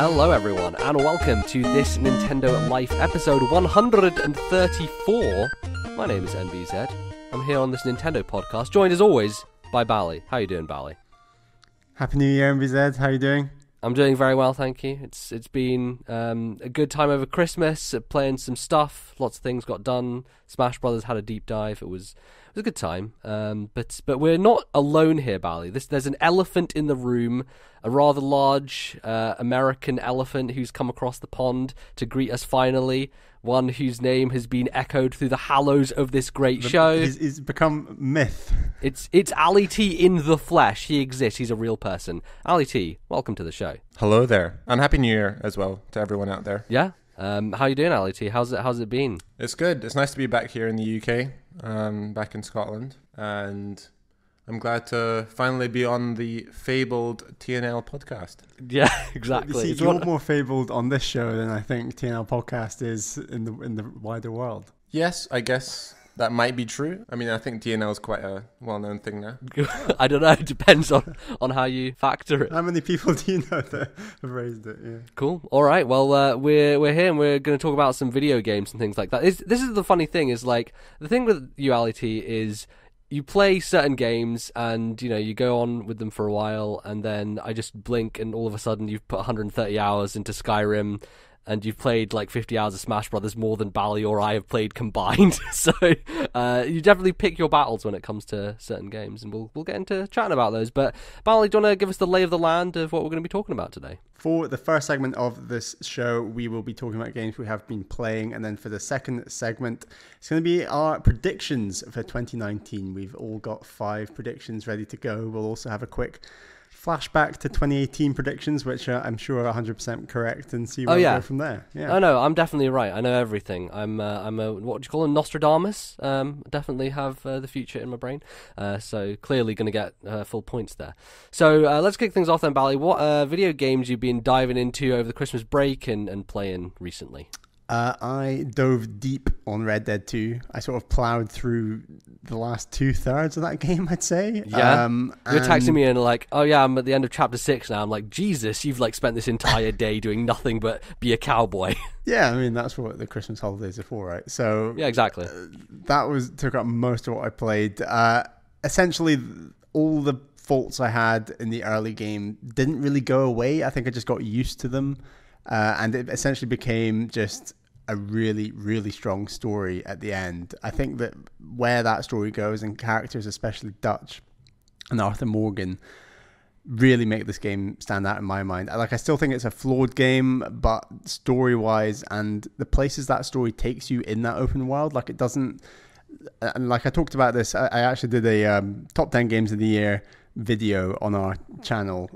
Hello everyone, and welcome to This Nintendo Life episode 134. My name is NBZ. I'm here on this Nintendo podcast, joined as always by Bally. How you doing, Bally? Happy New Year, NBZ. How you doing? I'm doing very well, thank you. It's been a good time over Christmas, playing some stuff. Lots of things got done. Smash Brothers had a deep dive. It was a good time. But we're not alone here, Bally. There's an elephant in the room, a rather large American elephant who's come across the pond to greet us finally. One whose name has been echoed through the hallows of this great show. He's become myth. It's Ali T in the flesh. He exists. He's a real person. Ali T, welcome to the show. Hello there, and Happy New Year as well to everyone out there. Yeah. How you doing, Ali T? How's it been? It's good. It's nice to be back here in the UK, back in Scotland, and I'm glad to finally be on the fabled TNL podcast. Yeah, exactly. You see, you're more fabled on this show than I think TNL podcast is in the wider world. Yes, I guess that might be true. I mean, I think TNL is quite a well-known thing now. I don't know. It depends on how you factor it. How many people do you know that have raised it? Yeah. Cool. All right. Well, we're here and we're going to talk about some video games and things like that. This is the funny thing is, like, the thing with Duality is you play certain games and, you know, you go on with them for a while and then I just blink and all of a sudden you've put 130 hours into Skyrim and you've played like 50 hours of Smash Brothers more than Bally or I have played combined. So you definitely pick your battles when it comes to certain games, and we'll get into chatting about those. But Bally, do you want to give us the lay of the land of what we're going to be talking about today? For the first segment of this show, we will be talking about games we have been playing, and then for the second segment, it's going to be our predictions for 2019. We've all got 5 predictions ready to go. We'll also have a quick flashback to 2018 predictions, which I'm sure are 100% correct, and see where we go from there. Yeah. Oh no, I'm definitely right. I know everything. I'm a what do you call him, Nostradamus? Definitely have the future in my brain. So clearly going to get full points there. So let's kick things off then, Bally. What video games you've been diving into over the Christmas break and playing recently? I dove deep on Red Dead 2. I sort of plowed through the last 2/3 of that game, I'd say. Yeah. You're texting me and like, oh yeah, I'm at the end of chapter 6 now. I'm like, Jesus, you've like spent this entire day doing nothing but be a cowboy. Yeah, I mean, that's what the Christmas holidays are for, right? So yeah, exactly. That took up most of what I played. Essentially, all the faults I had in the early game didn't really go away. I think I just got used to them. And it essentially became just a really, really strong story at the end. I think that where that story goes, and characters, especially Dutch and Arthur Morgan, really make this game stand out in my mind. I still think it's a flawed game, but story-wise and the places that story takes you in that open world, like it doesn't... And like I talked about this, I actually did a top 10 games of the year video on our channel,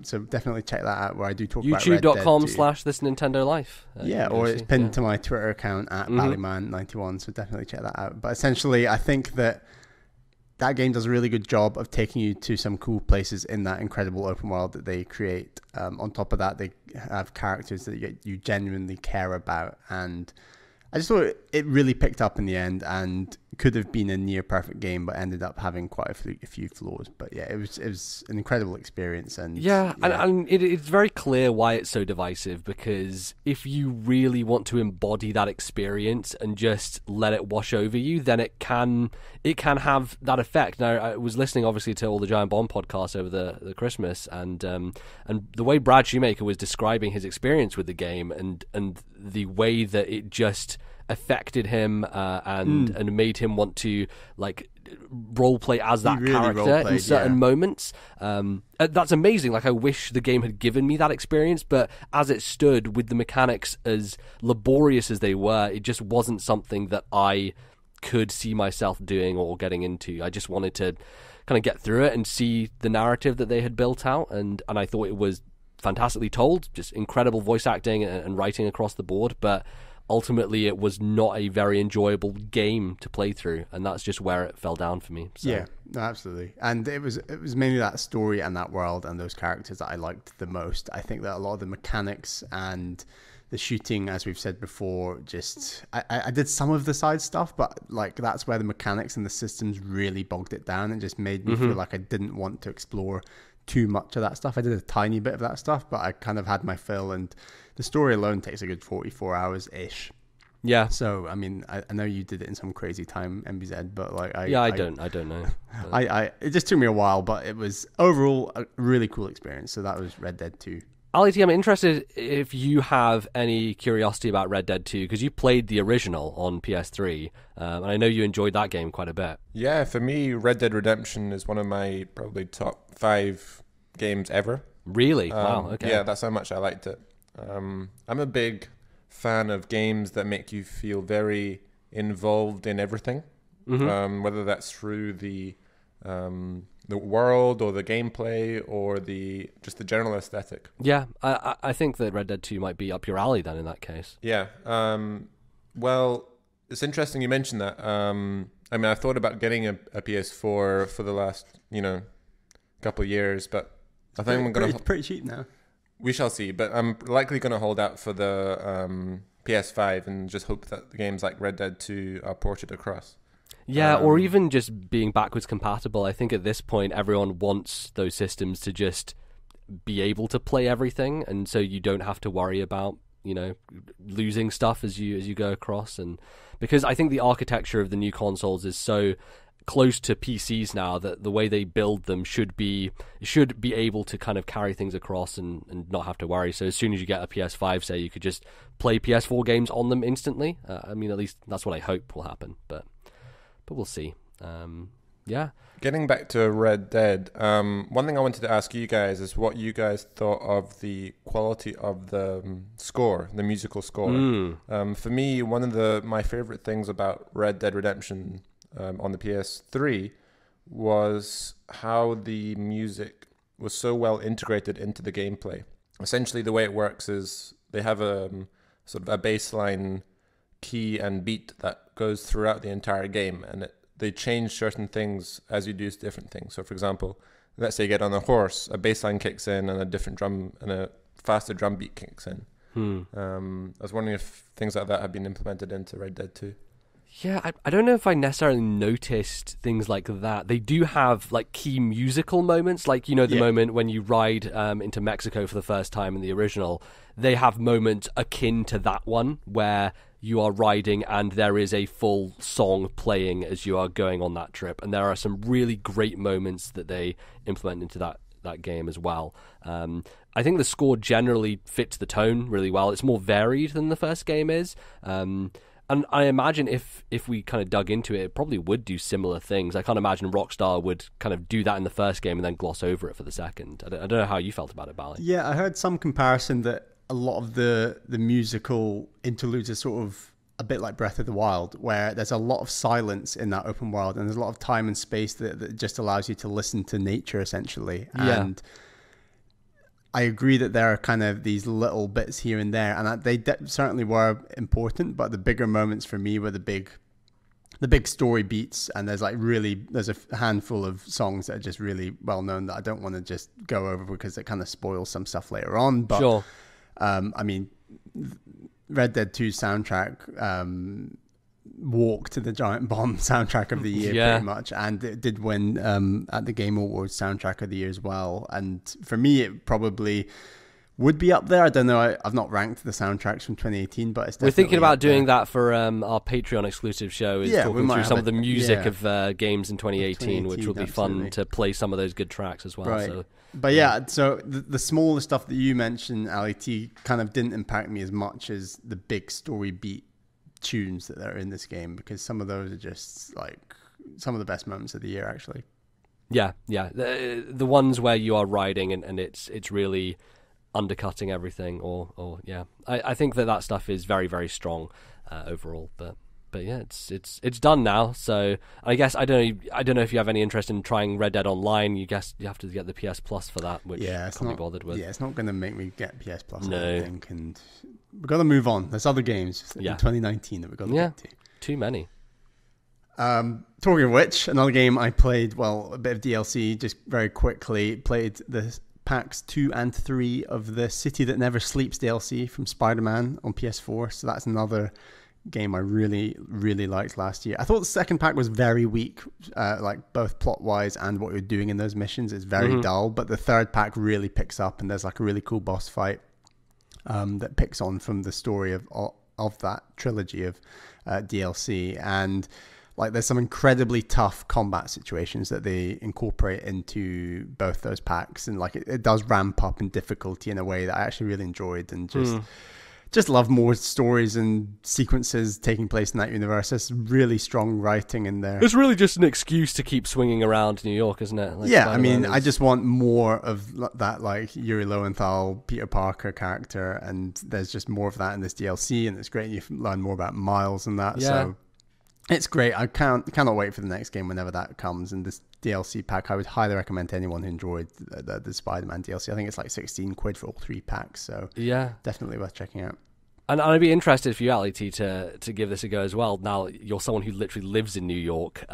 so definitely check that out, where I do talk about Red Dead 2. youtube.com/ThisNintendoLife. Yeah, or it's pinned to my Twitter account at Ballyman91, so definitely check that out. But essentially, I think that game does a really good job of taking you to some cool places in that incredible open world that they create. On top of that, they have characters that you genuinely care about, and I just thought it really picked up in the end and could have been a near perfect game, but ended up having quite a few flaws. But yeah, it was an incredible experience. And it's very clear why it's so divisive, because if you really want to embody that experience and just let it wash over you, then it can have that effect. Now, I was listening obviously to all the Giant Bomb podcasts over the Christmas, and the way Brad Shoemaker was describing his experience with the game and the way that it just affected him and made him want to like role play as that character in certain moments. That's amazing. Like, I wish the game had given me that experience, but as it stood, with the mechanics as laborious as they were, it just wasn't something that I could see myself doing or getting into. I just wanted to kind of get through it and see the narrative that they had built out, and I thought it was fantastically told, just incredible voice acting and writing across the board, but ultimately it was not a very enjoyable game to play through, and that's just where it fell down for me. So. Yeah, absolutely. And it was mainly that story and that world and those characters that I liked the most. I think that a lot of the mechanics and the shooting, as we've said before, just I did some of the side stuff, but like that's where the mechanics and the systems really bogged it down and just made me feel like I didn't want to explore too much of that stuff. I did a tiny bit of that stuff, but I kind of had my fill, and the story alone takes a good 44 hours ish. Yeah. So I mean, I know you did it in some crazy time, MBZ, but like I don't know. It just took me a while, but it was overall a really cool experience. So that was Red Dead 2. Ali T, I'm interested if you have any curiosity about Red Dead 2, because you played the original on PS3, and I know you enjoyed that game quite a bit. Yeah, for me, Red Dead Redemption is one of my probably top 5 games ever. Really? Wow, okay. Yeah, that's how much I liked it. I'm a big fan of games that make you feel very involved in everything, whether that's through the world or the gameplay or just the general aesthetic. Yeah, I think that Red Dead 2 might be up your alley then in that case. Yeah. Well, it's interesting you mentioned that. I mean, I've thought about getting a PS4 for the last, couple of years, but I think I'm going to... Pretty cheap now. We shall see, but I'm likely going to hold out for the PS5 and just hope that the games like Red Dead 2 are ported across. Yeah, or even just being backwards compatible. I think at this point everyone wants those systems to just be able to play everything, and so you don't have to worry about losing stuff as you go across. And because I think the architecture of the new consoles is so close to PCs now that the way they build them should be able to kind of carry things across and not have to worry. So as soon as you get a PS5, say, you could just play PS4 games on them instantly. I mean, at least that's what I hope will happen, but we'll see. Yeah. Getting back to Red Dead, one thing I wanted to ask you guys is what you guys thought of the quality of the score, the musical score. For me, one of my favorite things about Red Dead Redemption on the PS3 was how the music was so well integrated into the gameplay. Essentially, the way it works is they have a sort of a baseline key and beat that goes throughout the entire game, and they change certain things as you do different things. So, for example, let's say you get on a horse, a baseline kicks in, and a different drum and a faster drum beat kicks in. I was wondering if things like that have been implemented into Red Dead 2. Yeah, I don't know if I necessarily noticed things like that. They do have like key musical moments, like the moment when you ride into Mexico for the first time in the original. They have moments akin to that one where you are riding and there is a full song playing as you are going on that trip, and there are some really great moments that they implement into that game as well. I think the score generally fits the tone really well. It's more varied than the first game is. And I imagine if we kind of dug into it, it probably would do similar things. I can't imagine Rockstar would kind of do that in the first game and then gloss over it for the second. I don't know how you felt about it, Bally. Yeah, I heard some comparison that a lot of the musical interludes are sort of a bit like Breath of the Wild, where there's a lot of silence in that open world and there's a lot of time and space that just allows you to listen to nature, essentially. Yeah. And I agree that there are kind of these little bits here and there, and they certainly were important, but the bigger moments for me were the big story beats, and there's a handful of songs that are just really well known that I don't want to just go over because it kind of spoils some stuff later on. But sure. I mean, Red Dead 2 soundtrack walked to the Giant Bomb soundtrack of the year pretty much, and it did win at the Game Awards soundtrack of the year as well. And for me, it probably would be up there. I don't know, I've not ranked the soundtracks from 2018, but it's definitely we're thinking about doing that for our Patreon exclusive show, is talking through some of the music of games in 2018, which will be fun to play some of those good tracks as well. Right. So but yeah, so the smaller stuff that you mentioned, Ali T, kind of didn't impact me as much as the big story beat tunes that are in this game, because some of those are just like some of the best moments of the year, actually. Yeah. The ones where you are riding and it's really undercutting everything, or I think that stuff is very, very strong overall. But yeah, it's done now. So I guess I don't know if you have any interest in trying Red Dead Online. You have to get the PS Plus for that, which I can't be bothered with. Yeah, it's not going to make me get PS Plus. No. I don't think, and we've got to move on. There's other games in 2019 that we've got to get to. Too many. Talking of which, another game I played, a bit of DLC, just very quickly, played the packs 2 and 3 of the City That Never Sleeps DLC from Spiderman on PS4. So that's another game I really, really liked last year. I thought the second pack was very weak, like both plot-wise and what you're doing in those missions is very dull, but the third pack really picks up, and there's like a really cool boss fight that picks on from the story of that trilogy of DLC, and like there's some incredibly tough combat situations that they incorporate into both those packs, and like it does ramp up in difficulty in a way that I actually really enjoyed, and just love more stories and sequences taking place in that universe. There's really strong writing in there. It's really just an excuse to keep swinging around New York, isn't it? Like yeah, Spider-Man I mean, I just want more of that, like Yuri Lowenthal, Peter Parker character, and there's just more of that in this DLC, and it's great. You learn more about Miles and that, so it's great. I cannot wait for the next game whenever that comes. And this DLC pack, I would highly recommend to anyone who enjoyed the Spider-Man DLC. I think it's like 16 quid for all 3 packs, so yeah, definitely worth checking out. And I'd be interested for you, Ali, to give this a go as well. Now, you're someone who literally lives in New York.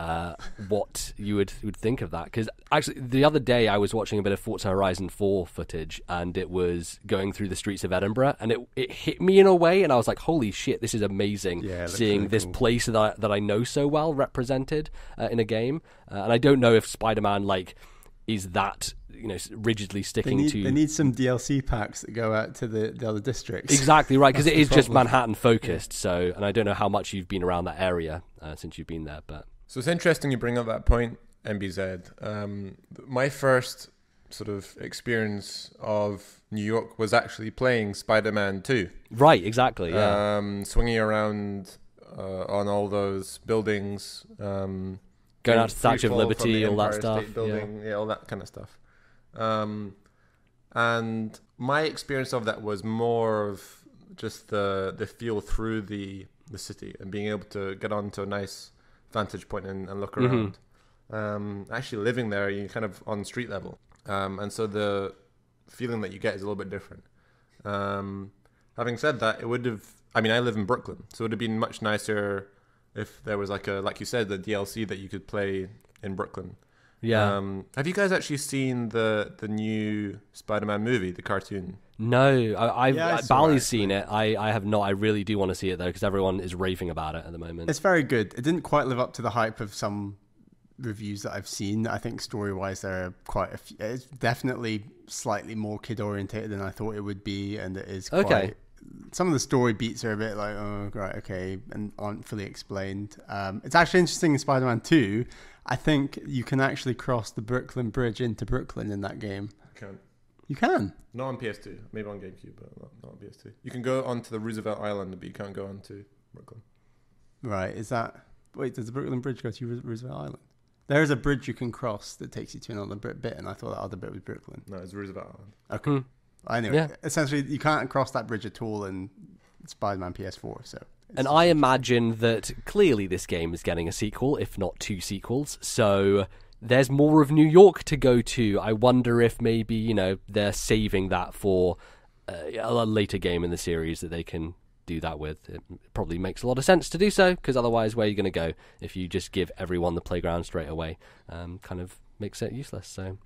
What you would think of that? Because actually, the other day I was watching a bit of Forza Horizon 4 footage, and it was going through the streets of Edinburgh, and it hit me in a way, and I was like, holy shit, this is amazing, seeing really this place that I know so well represented in a game. And I don't know if Spider-Man, like, is that... rigidly sticking to... They need some DLC packs that go out to the other districts. Exactly right, because it is just Manhattan focused. So, and I don't know how much you've been around that area since you've been there, but... So it's interesting you bring up that point, MBZ. My first sort of experience of New York was actually playing Spider-Man 2. Right, exactly, yeah. Swinging around on all those buildings. Going out to the Statue of Liberty, all that stuff. State Building, yeah, all that kind of stuff. And my experience of that was more of just the feel through the city and being able to get onto a nice vantage point and look around. Actually living there, you're kind of on street level. And so the feeling that you get is a little bit different. Having said that, it would have, I mean, I live in Brooklyn, so it would have been much nicer if there was like you said, the DLC that you could play in Brooklyn. Yeah. Have you guys actually seen the new Spider-Man movie, the cartoon? No, Bally's seen it. I have not. I really do want to see it though, because everyone is raving about it at the moment. It's very good. It didn't quite live up to the hype of some reviews that I've seen. I think story-wise, there are quite a few. It's definitely slightly more kid-orientated than I thought it would be, and it is quite... Some of the story beats are a bit like, oh, right, okay, and aren't fully explained. It's actually interesting in Spider-Man 2. I think you can actually cross the Brooklyn Bridge into Brooklyn in that game. You can? Not on PS2. Maybe on GameCube, but not on PS2. You can go onto the Roosevelt Island, but you can't go onto Brooklyn. Right, is that... Wait, does the Brooklyn Bridge go to Roosevelt Island? There is a bridge you can cross that takes you to another bit, and I thought that other bit was Brooklyn. No, it's Roosevelt Island. Okay. Anyway, essentially, you can't cross that bridge at all in Spider-Man PS4. So, and I imagine that clearly this game is getting a sequel, if not 2 sequels. So there's more of New York to go to. I wonder if maybe they're saving that for a later game in the series that they can do that with. It probably makes a lot of sense to do so, because otherwise, where are you going to go if you just give everyone the playground straight away? Kind of makes it useless. So.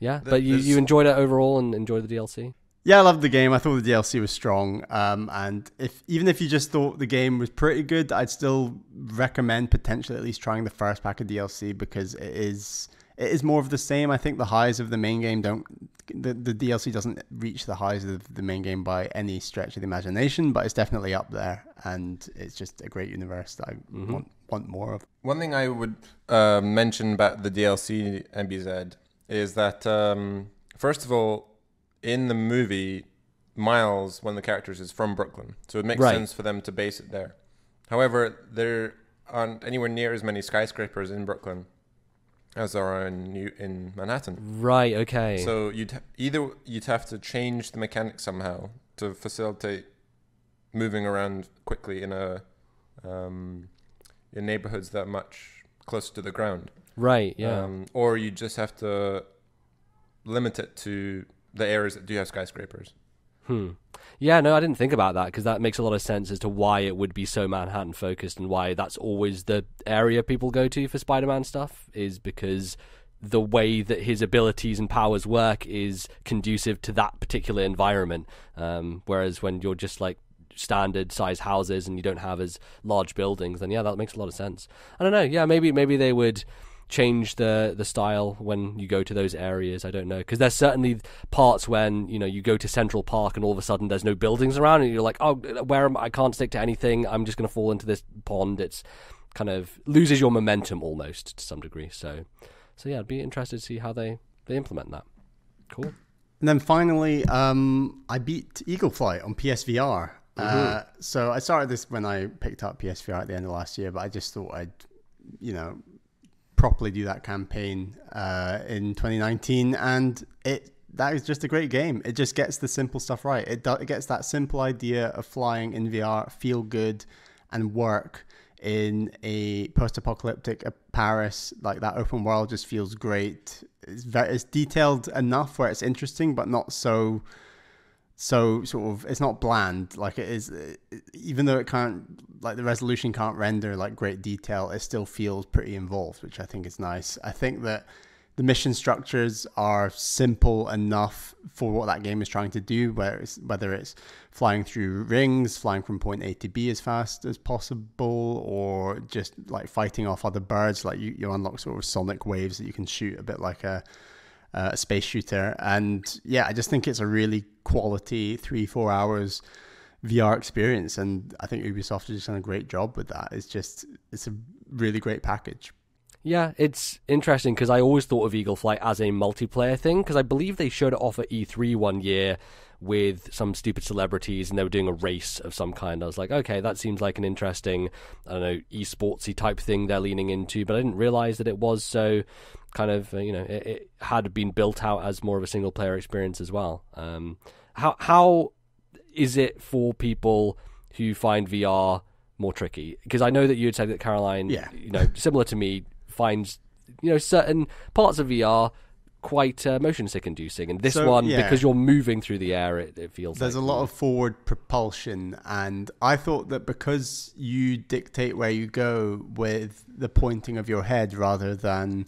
Yeah, but you enjoyed it overall and enjoyed the DLC? Yeah, I loved the game. I thought the DLC was strong. And even if you just thought the game was pretty good, I'd still recommend potentially at least trying the first pack of DLC, because it is more of the same. I think the highs of the main game the DLC doesn't reach the highs of the main game by any stretch of the imagination, but it's definitely up there, and it's just a great universe that I want more of. One thing I would mention about the DLC, MBZ, is that, first of all, in the movie, Miles, one of the characters, is from Brooklyn. So it makes sense for them to base it there. However, there aren't anywhere near as many skyscrapers in Brooklyn as there are in Manhattan. Right, okay. So you'd have to change the mechanics somehow to facilitate moving around quickly in neighborhoods that much closer to the ground. Right, yeah. Or you just have to limit it to the areas that do have skyscrapers. Yeah, no, I didn't think about that, because that makes a lot of sense as to why it would be so Manhattan focused, and why that's always the area people go to for Spider-Man stuff, is because the way that his abilities and powers work is conducive to that particular environment. Whereas when you're just like standard size houses and you don't have as large buildings, then yeah, that makes a lot of sense. I don't know. Yeah, maybe they would change the style when you go to those areas. I don't know, because there's certainly parts when you go to Central Park and all of a sudden there's no buildings around and you're like, oh, where am I can't stick to anything, I'm just going to fall into this pond. It's kind of loses your momentum almost to some degree. So yeah, I'd be interested to see how they implement that. Cool. And then finally, I beat Eagleflight on PSVR. So I started this when I picked up PSVR at the end of last year, but I just thought I'd properly do that campaign in 2019, and that is just a great game. It just gets the simple stuff right. It gets that simple idea of flying in VR feel good and work in a post-apocalyptic Paris. Like, that open world just feels great. It's detailed enough where it's interesting, but not so sort of, it's not bland like it is. Even though it can't, like, the resolution can't render like great detail, it still feels pretty involved, which I think is nice. I think that the mission structures are simple enough for what that game is trying to do, whether it's flying through rings, flying from point A to B as fast as possible, or just like fighting off other birds. Like you unlock sort of sonic waves that you can shoot, a bit like a space shooter. And yeah, I just think it's a really quality 3-4 hours VR experience, and I think Ubisoft has just done a great job with that. It's a really great package. Yeah, it's interesting because I always thought of Eagleflight as a multiplayer thing, because I believe they showed it off at E3 one year with some stupid celebrities and they were doing a race of some kind. I was like, okay, that seems like an interesting, I don't know, esportsy type thing they're leaning into, but I didn't realize that it was so kind of, it had been built out as more of a single player experience as well. How is it for people who find VR more tricky? Because I know that you had said that Caroline, similar to me, finds certain parts of VR quite motion sick inducing, and this one, because you're moving through the air, it feels there's a lot of forward propulsion, and I thought that because you dictate where you go with the pointing of your head rather than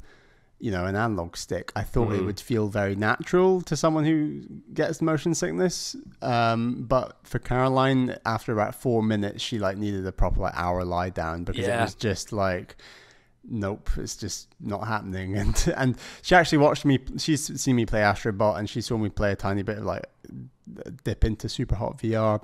an analog stick, I thought it would feel very natural to someone who gets motion sickness, but for Caroline, after about 4 minutes, she needed a proper hour lie down, because it was just like, nope, it's just not happening. And she actually watched me, she's seen me play Astrobot, and she saw me play a tiny bit of dip into Super Hot VR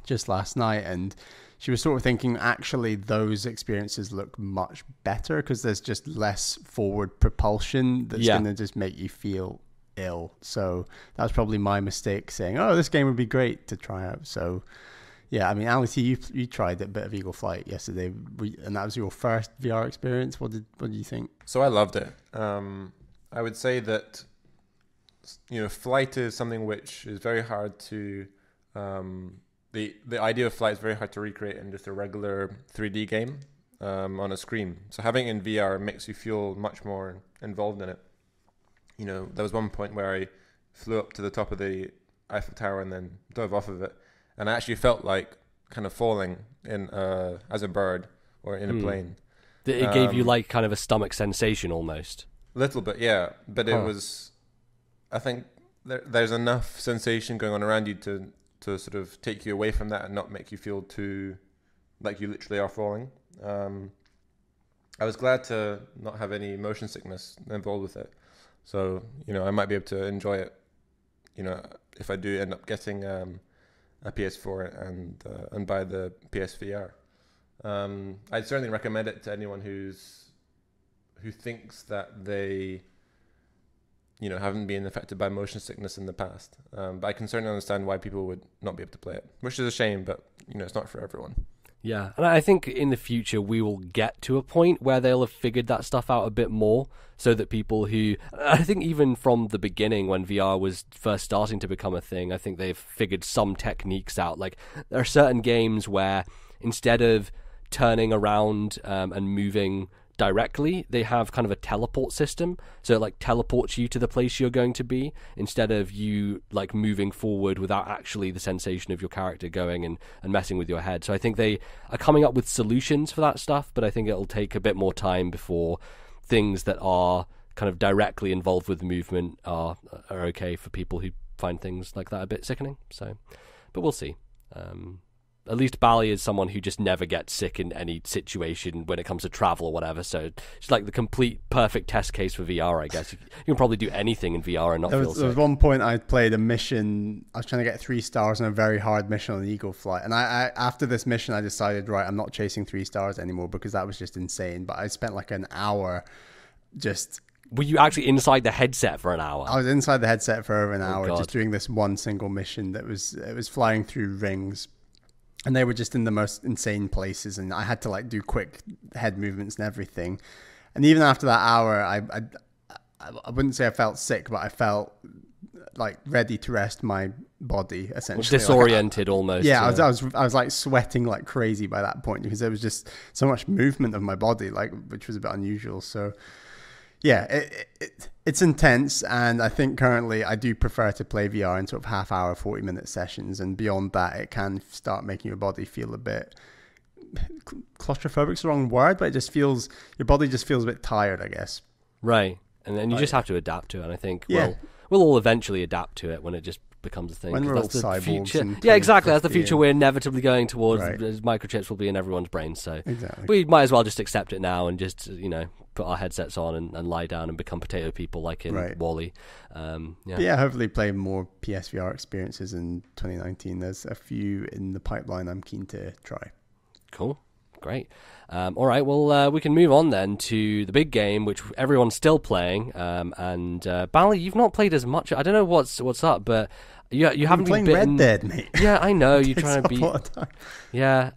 just last night, and she was sort of thinking, actually, those experiences look much better because there's just less forward propulsion that's going to just make you feel ill. So that was probably my mistake, saying, oh, this game would be great to try out. So yeah, I mean, Alice, you tried a bit of Eagleflight yesterday, and that was your first VR experience. What did you think? So I loved it. I would say that flight is something which is very hard to the idea of flight is very hard to recreate in just a regular 3D game on a screen. So having it in VR makes you feel much more involved in it. There was one point where I flew up to the top of the Eiffel Tower and then dove off of it, and I actually felt like kind of falling in as a bird or in a plane. It gave you kind of a stomach sensation almost. A little bit, yeah. But it was, I think there's enough sensation going on around you to sort of take you away from that and not make you feel too like you literally are falling. I was glad to not have any motion sickness involved with it. So, I might be able to enjoy it, if I do end up getting a PS4 and buy the PSVR. I'd certainly recommend it to anyone who thinks that they haven't been affected by motion sickness in the past. But I can certainly understand why people would not be able to play it, which is a shame, but it's not for everyone. Yeah, and I think in the future we will get to a point where they'll have figured that stuff out a bit more, so that people who, I think even from the beginning when VR was first starting to become a thing, I think they've figured some techniques out. Like, there are certain games where instead of turning around and moving directly, they have kind of a teleport system, so it teleports you to the place you're going to be, instead of you moving forward without actually the sensation of your character going and messing with your head. So I think they are coming up with solutions for that stuff, but I think it'll take a bit more time before things that are kind of directly involved with movement are okay for people who find things like that a bit sickening. So, but we'll see. at least Bally is someone who just never gets sick in any situation when it comes to travel or whatever. So it's like the complete perfect test case for VR, I guess. You can probably do anything in VR and not feel sick. There was one point I played a mission. I was trying to get 3 stars on a very hard mission on Eagleflight. And I after this mission, I decided, right, I'm not chasing 3 stars anymore because that was just insane. But I spent like an hour just... Were you actually inside the headset for an hour? I was inside the headset for over an hour, God. just doing this one single mission it was flying through rings, and they were just in the most insane places, and I had to like do quick head movements and everything. And even after that hour, I wouldn't say I felt sick, but I felt like ready to rest my body, essentially. Disoriented almost. Yeah, I was like sweating like crazy by that point because there was just so much movement of my body, like, which was a bit unusual. So yeah, it's intense, and I think currently I do prefer to play VR in sort of half-hour, 40-minute sessions, and beyond that, it can start making your body feel a bit claustrophobic. Is the wrong word, but your body just feels a bit tired, I guess. Right, and then you just have to adapt to it. And I think we'll all eventually adapt to it when it just becomes a thing. When we're all that's the cyborgs. future. Yeah, exactly. That's the future we're inevitably going towards. Right. Microchips will be in everyone's brains, so exactly. We might as well just accept it now and just put our headsets on and lie down and become potato people like in Wall-E. Hopefully play more PSVR experiences in 2019. There's a few in the pipeline I'm keen to try. Cool. Great. All right, well, we can move on then to the big game, which everyone's still playing. And Bally, you've not played as much. I don't know what's up, but you haven't been playing Red Dead, mate. Yeah, I know you're trying to beat. Yeah,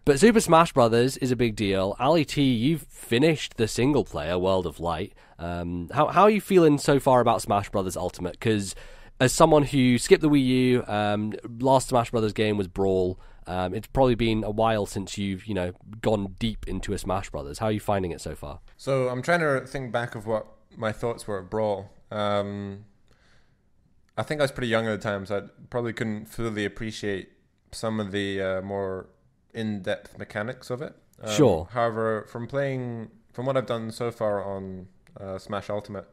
but Super Smash Brothers is a big deal. Ali T, you've finished the single player World of Light. How are you feeling so far about Smash Brothers Ultimate? Because as someone who skipped the Wii U, last Smash Brothers game was Brawl. It's probably been a while since you've gone deep into a Smash Brothers. How are you finding it so far? So I'm trying to think back of what my thoughts were at Brawl. I think I was pretty young at the time, so I probably couldn't fully appreciate some of the more in-depth mechanics of it. Sure. However, from what I've done so far on Smash Ultimate,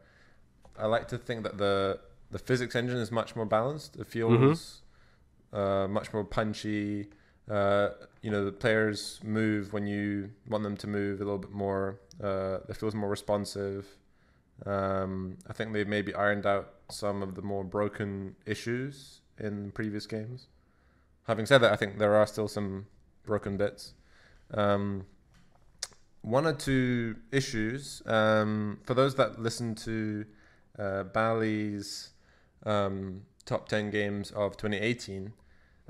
I like to think that the physics engine is much more balanced. It feels much more punchy. The players move when you want them to move a little bit more. It feels more responsive. I think they've maybe ironed out some of the more broken issues in previous games. Having said that, I think there are still some broken bits. One or two issues. For those that listen to Bally's top 10 games of 2018,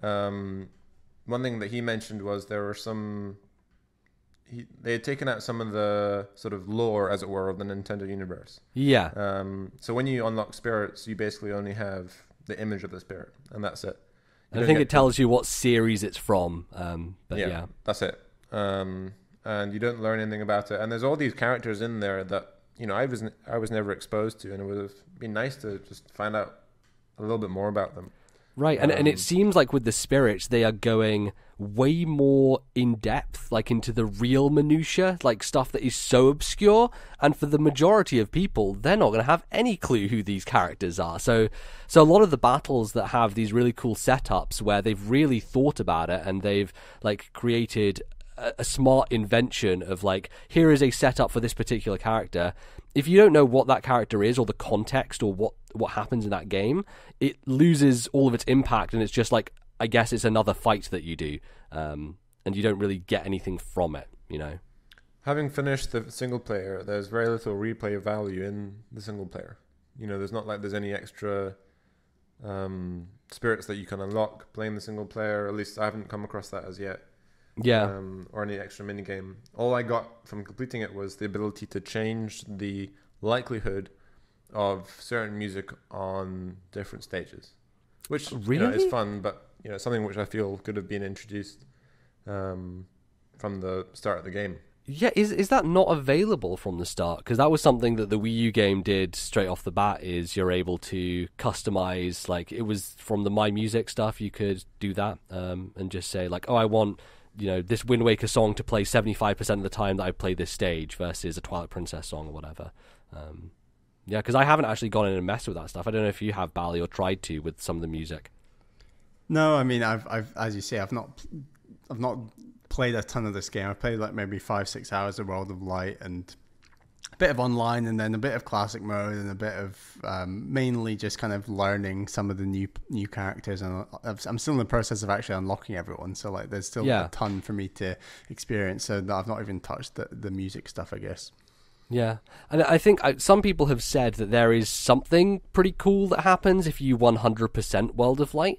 one thing that he mentioned was there were they had taken out some of the sort of lore, as it were, of the Nintendo universe. Yeah. So when you unlock spirits, you basically only have the image of the spirit, and that's it. I think it tells you what series it's from. But yeah, that's it. And you don't learn anything about it. And there's all these characters in there that I was never exposed to, and it would have been nice to just find out a little bit more about them. Right, and it seems like with the spirits, they are going way more in depth, like into the real minutiae, like stuff that is so obscure. And for the majority of people, they're not going to have any clue who these characters are. So a lot of the battles that have these really cool setups where they've really thought about it and they've like created a smart invention of like, here is a setup for this particular character. If you don't know what that character is or the context or what happens in that game, it loses all of its impact, and it's just like, I guess it's another fight that you do, and you don't really get anything from it, Having finished the single player, there's very little replay value in the single player. There's not like there's any extra spirits that you can unlock playing the single player. At least I haven't come across that as yet. Yeah. Or any extra minigame. All I got from completing it was the ability to change the likelihood of certain music on different stages, which really is fun, but something which I feel could have been introduced from the start of the game. Yeah, is that not available from the start? Because that was something that the Wii U game did straight off the bat. Is you're able to customize, like it was from the My Music stuff. You could do that and just say like, oh, I want this Wind Waker song to play 75% of the time that I play this stage versus a Twilight Princess song or whatever. Yeah, because I haven't actually gone in and messed with that stuff. I don't know if you have, Bally, or tried to with some of the music. No, I mean, I've as you say, I've not I've not played a ton of this game. I played like maybe 5-6 hours of World of Light and a bit of online, and then a bit of classic mode, and a bit of mainly just kind of learning some of the new characters. And I'm still in the process of actually unlocking everyone, so like there's still a ton for me to experience. So that I've not even touched the music stuff, I guess. Yeah, and I think some people have said that there is something pretty cool that happens if you 100% World of Light.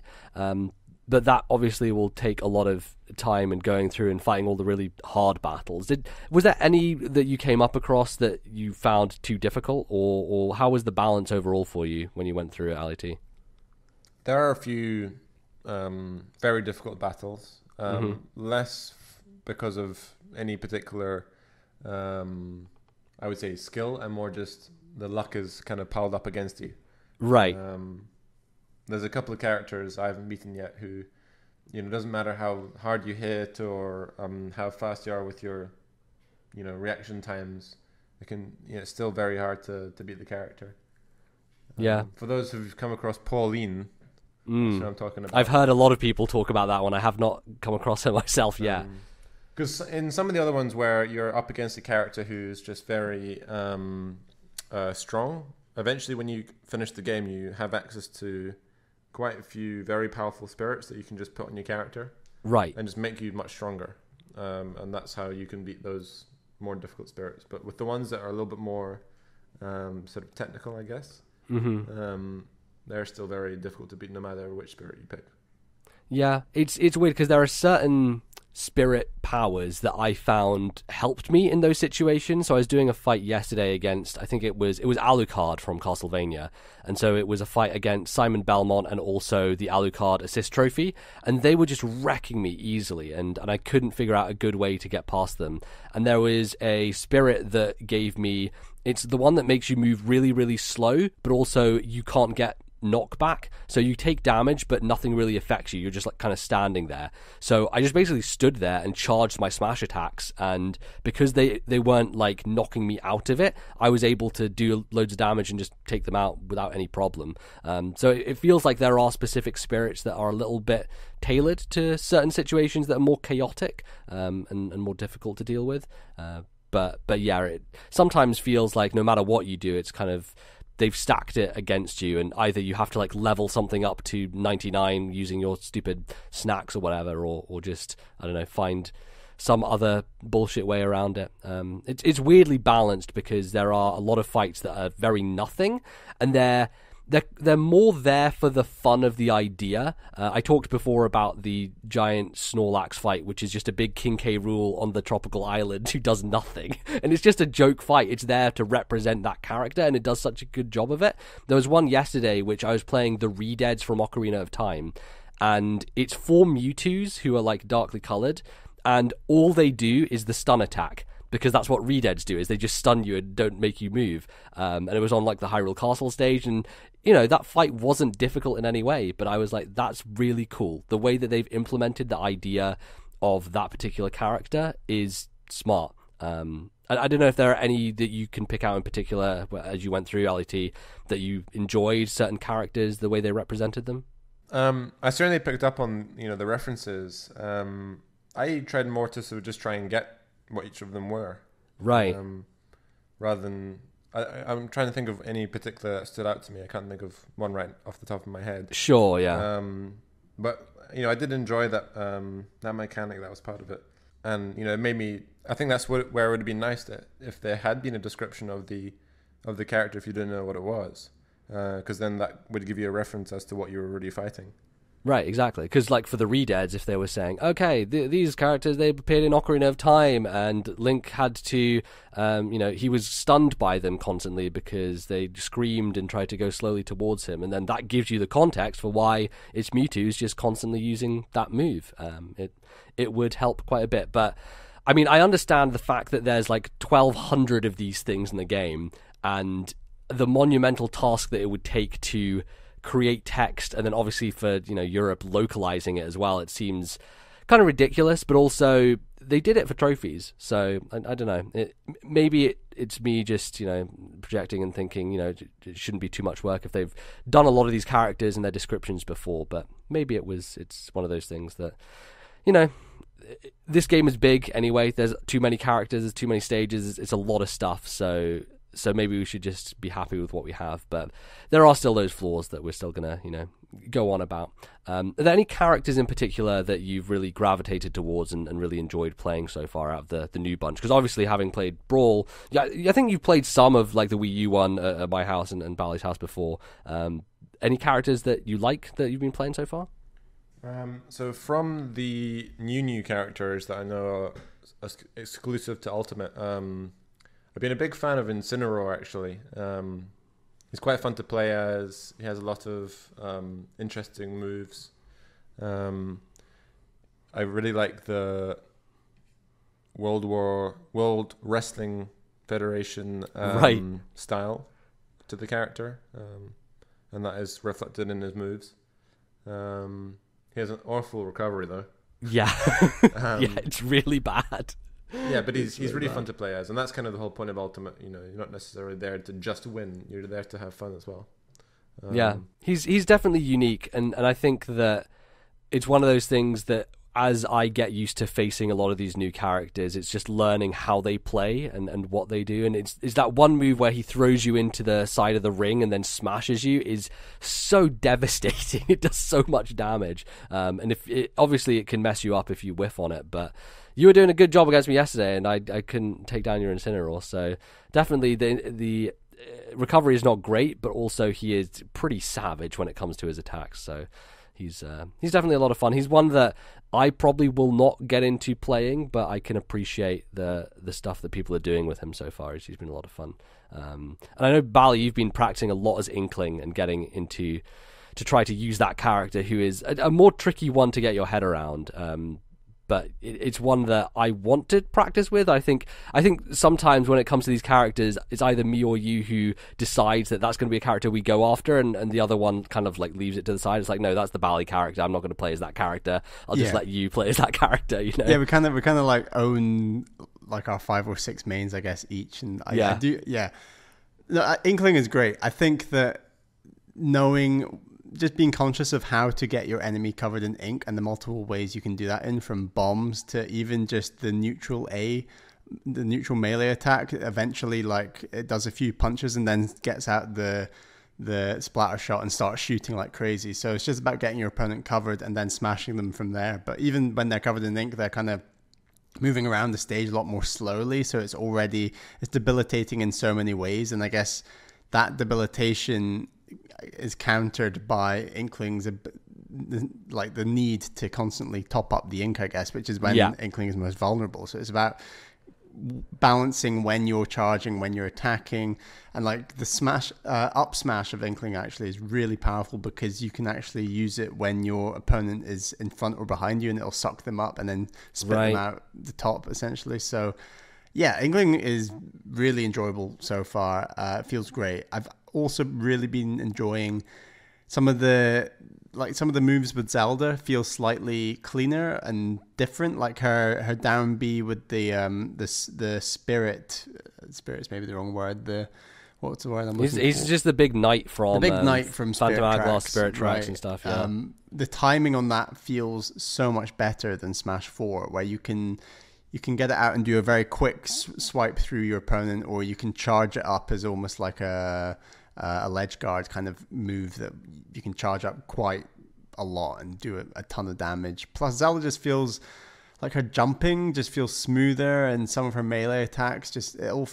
But that obviously will take a lot of time and going through and fighting all the really hard battles. Was there any that you came up across that you found too difficult, or how was the balance overall for you when you went through it, Ali T? There are a few very difficult battles, less because of any particular, I would say, skill, and more just the luck is kind of piled up against you. Right. There's a couple of characters I haven't beaten yet who, doesn't matter how hard you hit or how fast you are with your, reaction times, it's still very hard to beat the character. Yeah. For those who've come across Pauline, that's what I'm talking about. I've heard a lot of people talk about that one. I have not come across her myself yet. Because in some of the other ones where you're up against a character who's just very strong, eventually when you finish the game, you have access to quite a few very powerful spirits that you can just put on your character. Right. And just make you much stronger. And that's how you can beat those more difficult spirits. But with the ones that are a little bit more sort of technical, I guess, they're still very difficult to beat no matter which spirit you pick. Yeah, it's weird because there are certain spirit powers that I found helped me in those situations. So I was doing a fight yesterday against, I think it was Alucard from Castlevania, and so it was a fight against Simon Belmont and also the Alucard assist trophy, and they were just wrecking me easily, and I couldn't figure out a good way to get past them. And there was a spirit that gave me, it's the one that makes you move really, really slow, but also you can't get knockback, so you take damage but nothing really affects you. You're just like kind of standing there. So I just basically stood there and charged my smash attacks, and because they weren't like knocking me out of it, I was able to do loads of damage and just take them out without any problem. So it feels like there are specific spirits that are a little bit tailored to certain situations that are more chaotic and more difficult to deal with. But yeah, it sometimes feels like no matter what you do, it's kind of they've stacked it against you, and either you have to like level something up to 99 using your stupid snacks or whatever, or just, I don't know, find some other bullshit way around it. It's weirdly balanced because there are a lot of fights that are very nothing, and they're more there for the fun of the idea. I talked before about the giant Snorlax fight, which is just a big King K. Rool on the tropical island who does nothing. And it's just a joke fight. It's there to represent that character, and it does such a good job of it. There was one yesterday which I was playing the Redeads from Ocarina of Time, and it's 4 Mewtwo's who are like darkly coloured, and all they do is the stun attack. Because that's what Redeads do, is they just stun you and don't make you move. And it was on like the Hyrule Castle stage, and that fight wasn't difficult in any way, but I was like, that's really cool. The way that they've implemented the idea of that particular character is smart. I don't know if there are any that you can pick out in particular as you went through LET that you enjoyed certain characters, the way they represented them. I certainly picked up on the references. I tried more to sort of just try and get what each of them were, right? Rather than I'm trying to think of any particular that stood out to me. I can't think of one right off the top of my head. Sure, yeah. But I did enjoy that that mechanic that was part of it, and it made me. I think that's where it would have been nice if there had been a description of the character if you didn't know what it was, because then that would give you a reference as to what you were really fighting. Right, exactly. Because, like, for the Redeads, if they were saying, okay, these characters, they appeared in Ocarina of Time, and Link had to, he was stunned by them constantly because they screamed and tried to go slowly towards him, and then that gives you the context for why it's Mewtwo's just constantly using that move. It would help quite a bit. But, I mean, I understand the fact that there's, like, 1,200 of these things in the game, and the monumental task that it would take to create text, and then obviously for Europe localizing it as well, it seems kind of ridiculous, but also they did it for trophies, so I don't know, maybe it's me just projecting and thinking it shouldn't be too much work if they've done a lot of these characters and their descriptions before, but maybe it's one of those things that this game is big anyway. There's too many characters, there's too many stages, it's a lot of stuff, so maybe we should just be happy with what we have. But there are still those flaws that we're still gonna, go on about. Are there any characters in particular that you've really gravitated towards and really enjoyed playing so far out of the new bunch? Because obviously, having played Brawl, I think you've played some of like the Wii U one at my house and Bally's house before. Any characters that you like that you've been playing so far? So from the new characters that I know are exclusive to Ultimate, I've been a big fan of Incineroar, actually. He's quite fun to play as. He has a lot of interesting moves. I really like the World Wrestling Federation style to the character, and that is reflected in his moves. He has an awful recovery, though. Yeah, yeah, it's really bad. Yeah, but he's really fun to play as, and that's kind of the whole point of Ultimate. You're not necessarily there to just win; you're there to have fun as well. Yeah, he's definitely unique, and I think that it's one of those things that as I get used to facing a lot of these new characters, it's just learning how they play and what they do. And it's that one move where he throws you into the side of the ring and then smashes you is so devastating. It does so much damage, and obviously it can mess you up if you whiff on it, but you were doing a good job against me yesterday, and I couldn't take down your Incineroar. So definitely the recovery is not great, but also he is pretty savage when it comes to his attacks. So he's definitely a lot of fun. He's one that I probably will not get into playing, but I can appreciate the stuff that people are doing with him so far. He's been a lot of fun. And I know, Bally, you've been practicing a lot as Inkling and getting into to try to use that character, who is a more tricky one to get your head around. But it's one that I want to practice with. I think sometimes when it comes to these characters, it's either me or you who decides that that's going to be a character we go after, and the other one kind of like leaves it to the side. It's like, no, that's the Bally character. I'm not going to play as that character. I'll just let you play as that character. Yeah, we kind of like own like our 5 or 6 mains, I guess, each. And I do. Yeah, no, Inkling is great. I think that just being conscious of how to get your enemy covered in ink and the multiple ways you can do that in, from bombs to even just the neutral melee attack. Eventually, like, it does a few punches and then gets out the splatter shot and starts shooting like crazy. So it's just about getting your opponent covered and then smashing them from there. But even when they're covered in ink, they're kind of moving around the stage a lot more slowly. So it's debilitating in so many ways. And I guess that debilitation is countered by Inkling's like the need to constantly top up the ink, I guess, which is when Inkling is most vulnerable. So it's about balancing when you're charging, when you're attacking, and like the up smash of Inkling actually is really powerful because you can actually use it when your opponent is in front or behind you, and it'll suck them up and then spit them out the top, essentially. So yeah, Inkling is really enjoyable so far. It feels great. I've also really been enjoying some of the moves with Zelda. Feel slightly cleaner and different, like her down B with the spirit's maybe the wrong word. What's the word I'm looking for? He's just the big knight from Phantom Hourglass, Spirit Tracks and stuff. Yeah. The timing on that feels so much better than Smash 4, where you can get it out and do a very quick swipe through your opponent, or you can charge it up as almost like a ledge guard kind of move that you can charge up quite a lot and do a ton of damage. Plus, Zelda just feels like her jumping just feels smoother, and some of her melee attacks it all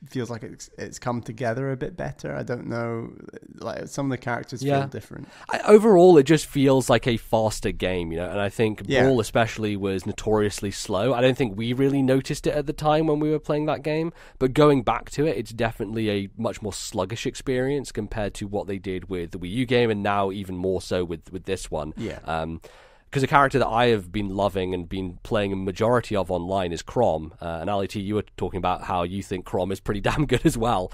feels like it's come together a bit better. I don't know, like some of the characters feel different. Overall, it just feels like a faster game, and I think Brawl especially was notoriously slow. I don't think we really noticed it at the time when we were playing that game, but going back to it, it's definitely a much more sluggish experience compared to what they did with the Wii U game, and now even more so with this one. Because a character that I have been loving and been playing a majority of online is Chrom. And Ali T, you were talking about how you think Chrom is pretty damn good as well.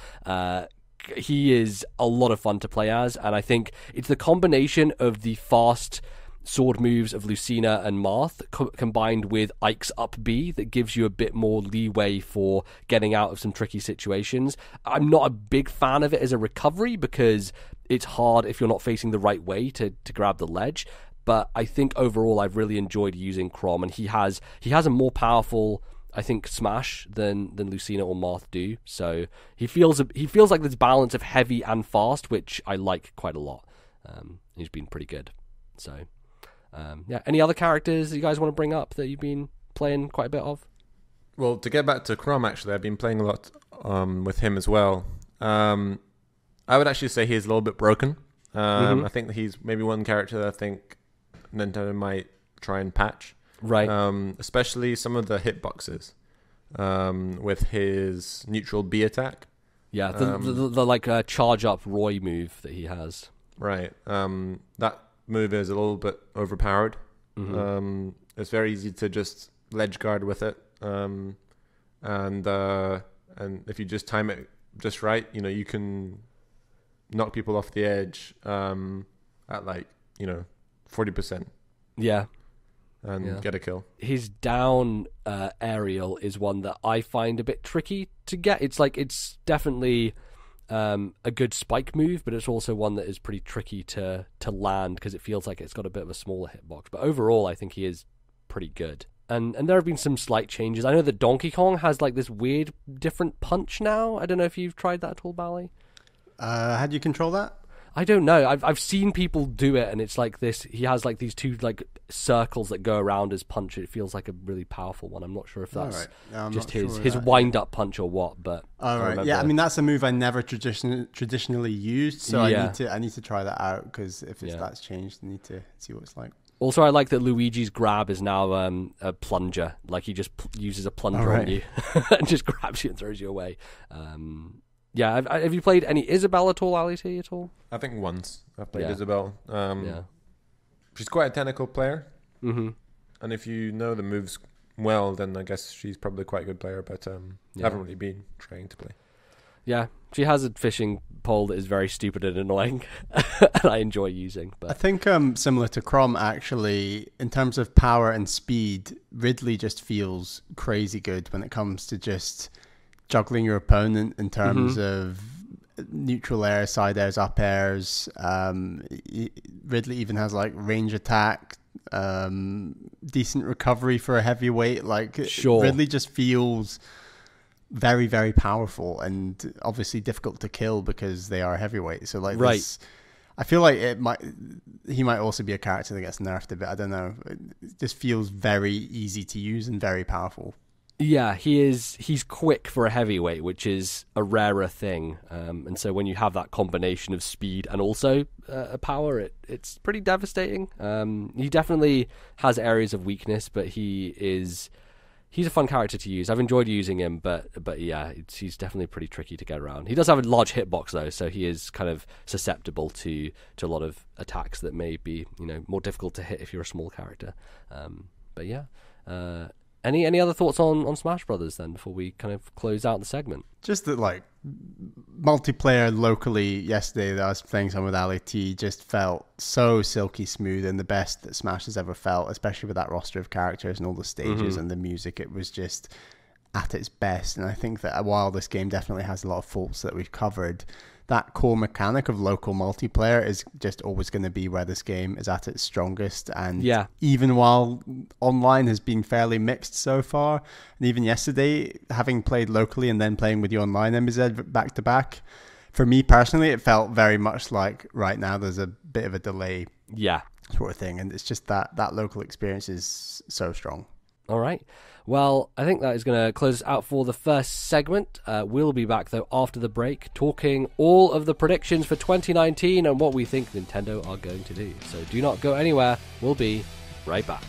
He is a lot of fun to play as, and I think it's the combination of the fast sword moves of Lucina and Marth combined with Ike's up B that gives you a bit more leeway for getting out of some tricky situations. I'm not a big fan of it as a recovery because it's hard if you're not facing the right way to grab the ledge. but I think overall I've really enjoyed using Chrom, and he has a more powerful, I think, smash than Lucina or Marth do. So he feels like this balance of heavy and fast, which I like quite a lot. He's been pretty good. So yeah, any other characters that you guys want to bring up that you've been playing quite a bit of? Well, to get back to Chrom, actually, I've been playing a lot with him as well. I would actually say he's a little bit broken. I think that he's maybe one character that I think Nintendo might try and patch. Right. Especially some of the hitboxes with his neutral B attack. Yeah, the like charge up Roy move that he has. Right. That move is a little bit overpowered. It's very easy to just ledge guard with it. And if you just time it just right, you can knock people off the edge at 40%. Yeah. And get a kill. His down aerial is one that I find a bit tricky to get. It's definitely a good spike move, but it's also one that is pretty tricky to land because it feels like it's got a bit of a smaller hitbox. But overall, I think he is pretty good. And there have been some slight changes. I know that Donkey Kong has like this weird different punch now. I don't know if you've tried that at all, Bally. How do you control that? I don't know. I've seen people do it, and it's like this. He has like these two like circles that go around his punch. It feels like a really powerful one. I'm not sure if that's just his wind up punch or what. But yeah, I mean that's a move I never traditionally used, so I need to try that out because if that's changed, I need to see what it's like. Also, I like that Luigi's grab is now a plunger. Like he just uses a plunger on you and just grabs you and throws you away. Yeah, have you played any Isabelle at all, Ali T, at all? I think once I've played Isabelle. She's quite a technical player. And if you know the moves well, then I guess she's probably quite a good player, but I haven't really been trying to play. Yeah, she has a fishing pole that is very stupid and annoying, and I enjoy using. But I think similar to Chrom, actually, in terms of power and speed, Ridley just feels crazy good when it comes to just juggling your opponent in terms of neutral air, side airs, up airs. Ridley even has like range attack, decent recovery for a heavyweight. Ridley just feels very, very powerful and obviously difficult to kill because they are heavyweight. So this, I feel like he might also be a character that gets nerfed a bit. I don't know. It just feels very easy to use and very powerful. Yeah, he's quick for a heavyweight, which is a rarer thing. And so when you have that combination of speed and also power, it's pretty devastating. He definitely has areas of weakness, but he's a fun character to use. I've enjoyed using him, but yeah, he's definitely pretty tricky to get around. He does have a large hitbox though, so he is kind of susceptible to a lot of attacks that may be more difficult to hit if you're a small character. But yeah. Any other thoughts on Smash Brothers then before we kind of close out the segment? Just that multiplayer locally yesterday that I was playing some with Ali T just felt so silky smooth and the best that Smash has ever felt, especially with that roster of characters and all the stages and the music. It was just at its best. And I think that while this game definitely has a lot of faults that we've covered, that core mechanic of local multiplayer is just always going to be where this game is at its strongest. And even while online has been fairly mixed so far, and even yesterday, having played locally and then playing with you online, MBZ, back to back, for me personally, it felt very much like right now there's a bit of a delay sort of thing. And it's just that local experience is so strong. All right. Well, I think that is going to close us out for the first segment. We'll be back, though, after the break, talking all of the predictions for 2019 and what we think Nintendo are going to do. So do not go anywhere. We'll be right back.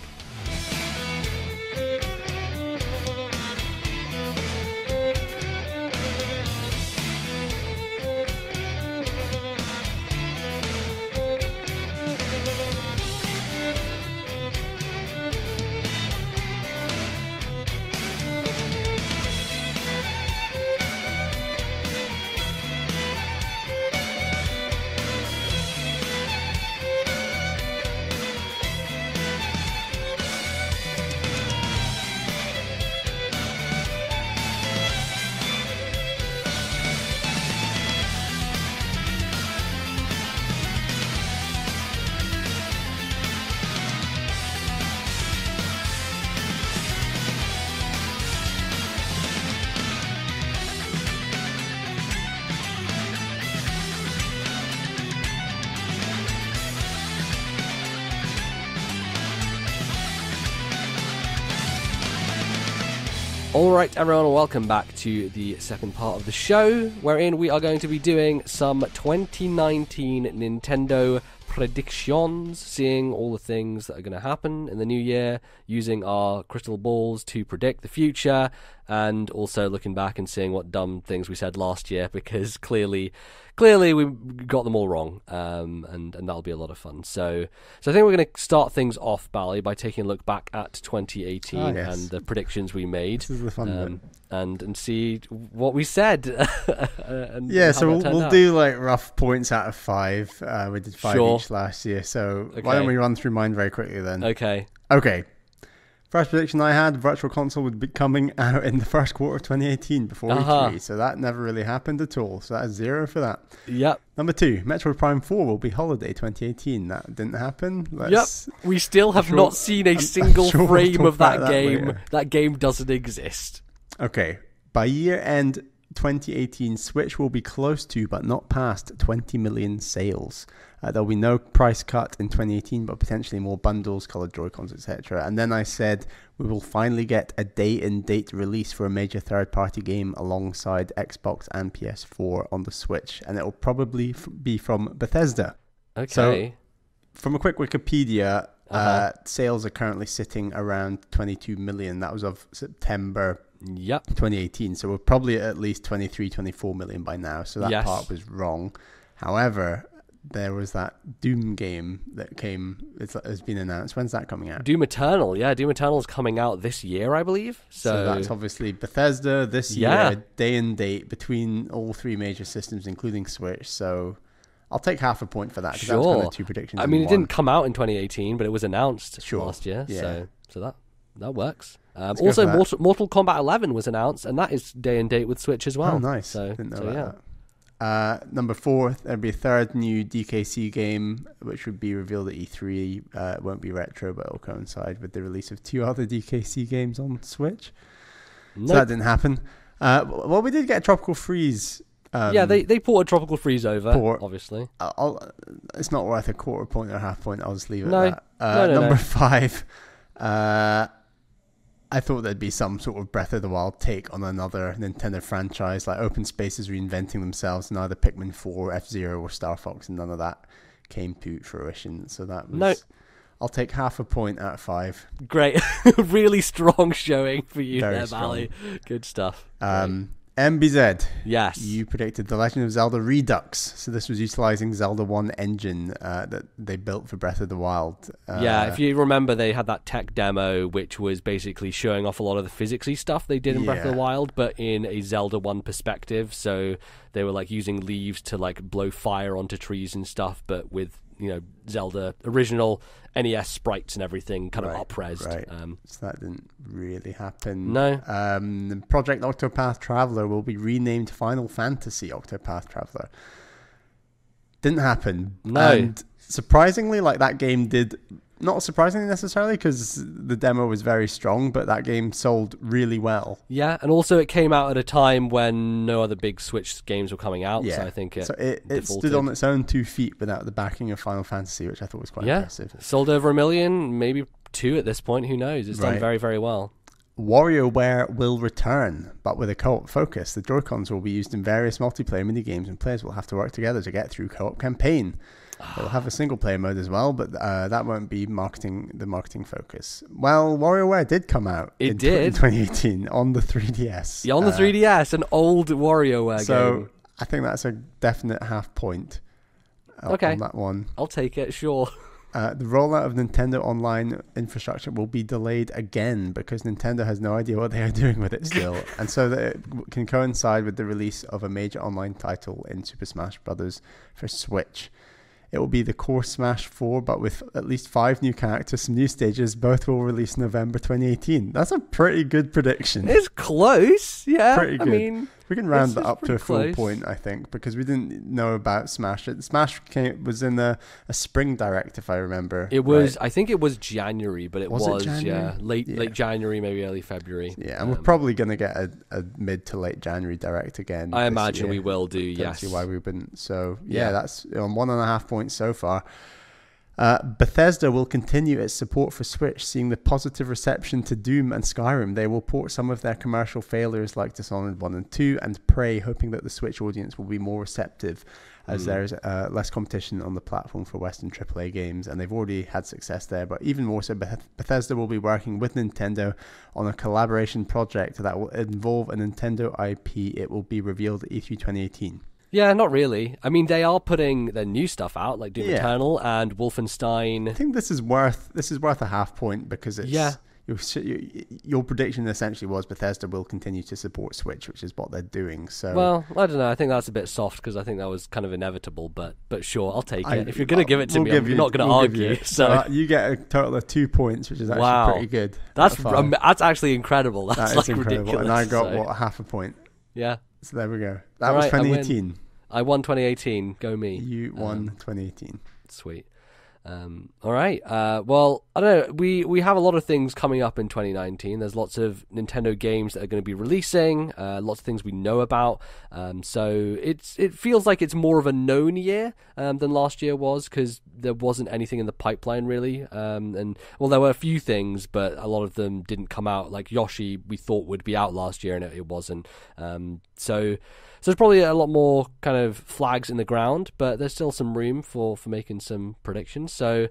All right, everyone, welcome back to the second part of the show, wherein we are going to be doing some 2019 Nintendo predictions, seeing all the things that are going to happen in the new year, using our crystal balls to predict the future, and also looking back and seeing what dumb things we said last year, because clearly we got them all wrong, and that'll be a lot of fun. So I think we're going to start things off, Bally, by taking a look back at 2018 and the predictions we made. This is the fun bit. And see what we said. So we'll do like rough points out of 5. We did 5 each last year, so why don't we run through mine very quickly then? Okay. First prediction I had, Virtual Console would be coming out in the first quarter of 2018 before E3, so that never really happened at all. So that's 0 for that. Yep. Number 2, Metroid Prime 4 will be holiday 2018. That didn't happen. We still have not seen a single frame of that game. That game doesn't exist. Okay. By year end 2018, Switch will be close to, but not past, 20 million sales. There'll be no price cut in 2018, but potentially more bundles, colored Joy-Cons, etc. And then I said we will finally get a day-and-date release for a major third-party game alongside Xbox and PS4 on the Switch, and it will probably be from Bethesda. Okay. So, from a quick Wikipedia, sales are currently sitting around 22 million. That was of September 2018. So we're probably at least 23, 24 million by now. So that part was wrong. However, there was that Doom game that has been announced. When's that coming out? Doom Eternal. Yeah, Doom Eternal is coming out this year, I believe. So that's obviously Bethesda this year, day and date between all 3 major systems, including Switch. So I'll take half a point for that, because that's kind of 2 predictions. I mean, it didn't come out in 2018, but it was announced last year. Yeah. So that works. Also, Mortal Kombat 11 was announced, and that is day and date with Switch as well. Oh, nice. So, didn't know that. Number 4, there'll be a third new DKC game, which would be revealed at E3. It won't be retro, but it'll coincide with the release of 2 other DKC games on Switch. So that didn't happen. Well, we did get Tropical Freeze. They ported Tropical Freeze over, obviously. It's not worth a quarter point or a half point. I'll just leave it at that. Number 5, I thought there'd be some sort of Breath of the Wild take on another Nintendo franchise, like Open Spaces reinventing themselves, and either Pikmin 4, F-Zero, or Star Fox, and none of that came to fruition. So that was... I'll take half a point out of 5. Great. Really strong showing for you there, Bally. Good stuff. MBZ. Yes. You predicted The Legend of Zelda Redux. So this was utilizing Zelda 1 engine that they built for Breath of the Wild. If you remember, they had that tech demo, which was basically showing off a lot of the physicsy stuff they did in Breath of the Wild, but in a Zelda 1 perspective. So they were like using leaves to like blow fire onto trees and stuff, but with, Zelda original NES sprites and everything kind of up-resed. Right. So that didn't really happen. No. Project Octopath Traveler will be renamed Final Fantasy Octopath Traveler. Didn't happen. No. And surprisingly, that game did... Not surprisingly necessarily, because the demo was very strong, but that game sold really well. Yeah, and also it came out at a time when no other big Switch games were coming out, so I think it stood on its own 2 feet without the backing of Final Fantasy, which I thought was quite impressive. Sold over 1 million, maybe 2 at this point, who knows? It's done very, very well. WarioWare will return, but with a co-op focus. The Joy-Cons will be used in various multiplayer minigames, and players will have to work together to get through co-op campaign. They'll have a single-player mode as well, but that won't be the marketing focus. Well, WarioWare did come out in 2018 on the 3DS. Yeah, on the 3DS, an old WarioWare game. So I think that's a definite half point on that one. I'll take it, sure. The rollout of Nintendo Online infrastructure will be delayed again because Nintendo has no idea what they are doing with it still, and so that it can coincide with the release of a major online title in Super Smash Bros. For Switch. It will be the core Smash 4, but with at least 5 new characters, some new stages. Both will release November 2018. That's a pretty good prediction. It's close, yeah. Pretty good. I mean, we can round that up to a full point, I think, because we didn't know about Smash. Smash was in a spring direct, if I remember. It was, I think it was January, but it was late January, maybe early February. Yeah, and we're probably going to get a mid to late January direct again. I imagine we will do, yes. Why we've been. So, that's on 1.5 points so far. Bethesda will continue its support for Switch, seeing the positive reception to Doom and Skyrim. They will port some of their commercial failures like Dishonored 1 and 2 and Prey, hoping that the Switch audience will be more receptive as there is less competition on the platform for Western AAA games, and they've already had success there. But even more so, Bethesda will be working with Nintendo on a collaboration project that will involve a Nintendo IP. It will be revealed at E3 2018. Yeah, not really. I mean, they are putting their new stuff out, like Doom Eternal and Wolfenstein. I think this is worth a half point because it's your prediction essentially was Bethesda will continue to support Switch, which is what they're doing. So, well, I don't know. I think that's a bit soft because I think that was kind of inevitable. But sure, I'll take it. If you're going to give it to me, I'm not going to argue. So you get a total of 2 points, which is actually pretty good. That's actually incredible. That's like incredible. Ridiculous. And I got half a point. Yeah. So there we go. That was 2018. I won 2018. Go me. You won 2018. Sweet. All right. Well, I don't know. We have a lot of things coming up in 2019. There's lots of Nintendo games that are going to be releasing. Lots of things we know about. So it feels like it's more of a known year than last year was because there wasn't anything in the pipeline really. And there were a few things, but a lot of them didn't come out. Like Yoshi, we thought would be out last year, and it wasn't. So there's probably a lot more kind of flags in the ground, but there's still some room for making some predictions. So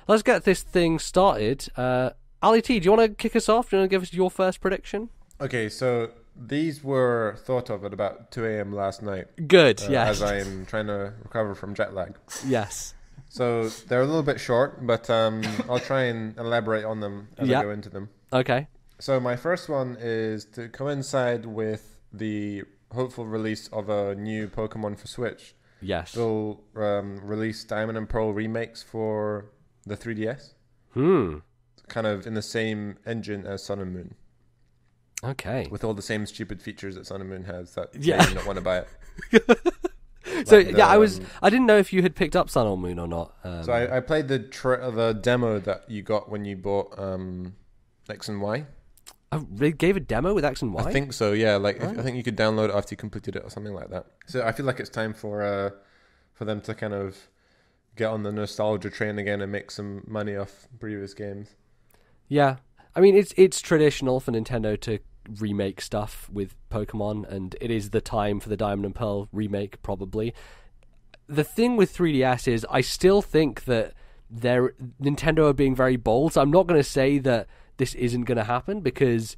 let's get this thing started. Ali T, do you want to kick us off? Do you want to give us your first prediction? Okay, so these were thought of at about 2 a.m. last night. Good, yes. As I am trying to recover from jet lag. Yes. So they're a little bit short, but I'll try and elaborate on them as I go into them. Okay. So my first one is to coincide with the hopeful release of a new Pokemon for Switch. Yes. They'll release Diamond and Pearl remakes for the 3DS. Kind of in the same engine as Sun and Moon. Okay. With all the same stupid features that Sun and Moon has that made me not want to buy it. So I didn't know if you had picked up Sun or Moon or not. So I played the demo that you got when you bought X and Y. Oh, they gave a demo with X and Y? I think so, yeah. I think you could download it after you completed it or something like that. So I feel like it's time for them to kind of get on the nostalgia train again and make some money off previous games. Yeah. I mean, it's traditional for Nintendo to remake stuff with Pokemon, and it is the time for the Diamond and Pearl remake, probably. The thing with 3DS is I still think that Nintendo are being very bold, so I'm not going to say that this isn't going to happen because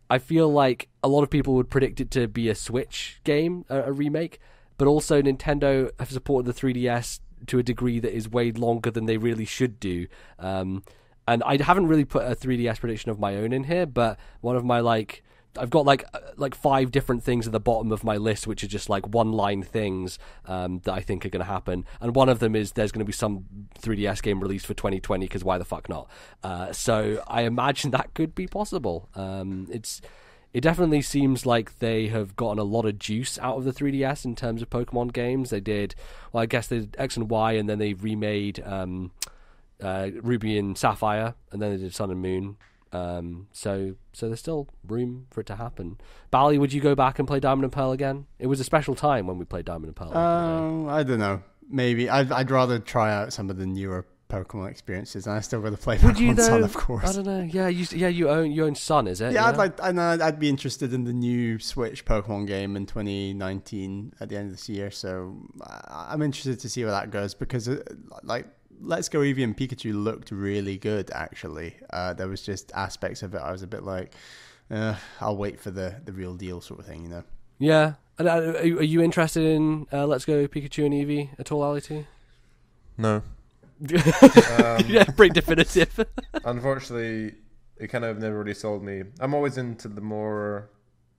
I feel like a lot of people would predict it to be a Switch game, a remake, but also Nintendo have supported the 3DS to a degree that is way longer than they really should do. And I haven't really put a 3DS prediction of my own in here, but one of my I've got like 5 different things at the bottom of my list, which are just like one-line things that I think are going to happen. And one of them is there's going to be some 3DS game released for 2020 because why the fuck not? So I imagine that could be possible. It definitely seems like they have gotten a lot of juice out of the 3DS in terms of Pokemon games. They did, well, I guess they did X and Y, and then they remade Ruby and Sapphire, and then they did Sun and Moon. So there's still room for it to happen. Bally, would you go back and play Diamond and Pearl again? It was a special time when we played Diamond and Pearl. I don't know. Maybe I'd rather try out some of the newer Pokemon experiences, and I still got to play Pokemon Sun, of course. I don't know. Yeah, you own Sun, is it? Yeah, I'd be interested in the new Switch Pokemon game in 2019 at the end of this year. So I'm interested to see where that goes because Let's Go Eevee and Pikachu looked really good, actually. There was just aspects of it I was a bit like, I'll wait for the real deal sort of thing, you know? Yeah. And are you interested in Let's Go Pikachu and Eevee at all, Ali T? No. Yeah, pretty definitive. Unfortunately, it kind of never really sold me. I'm always into the more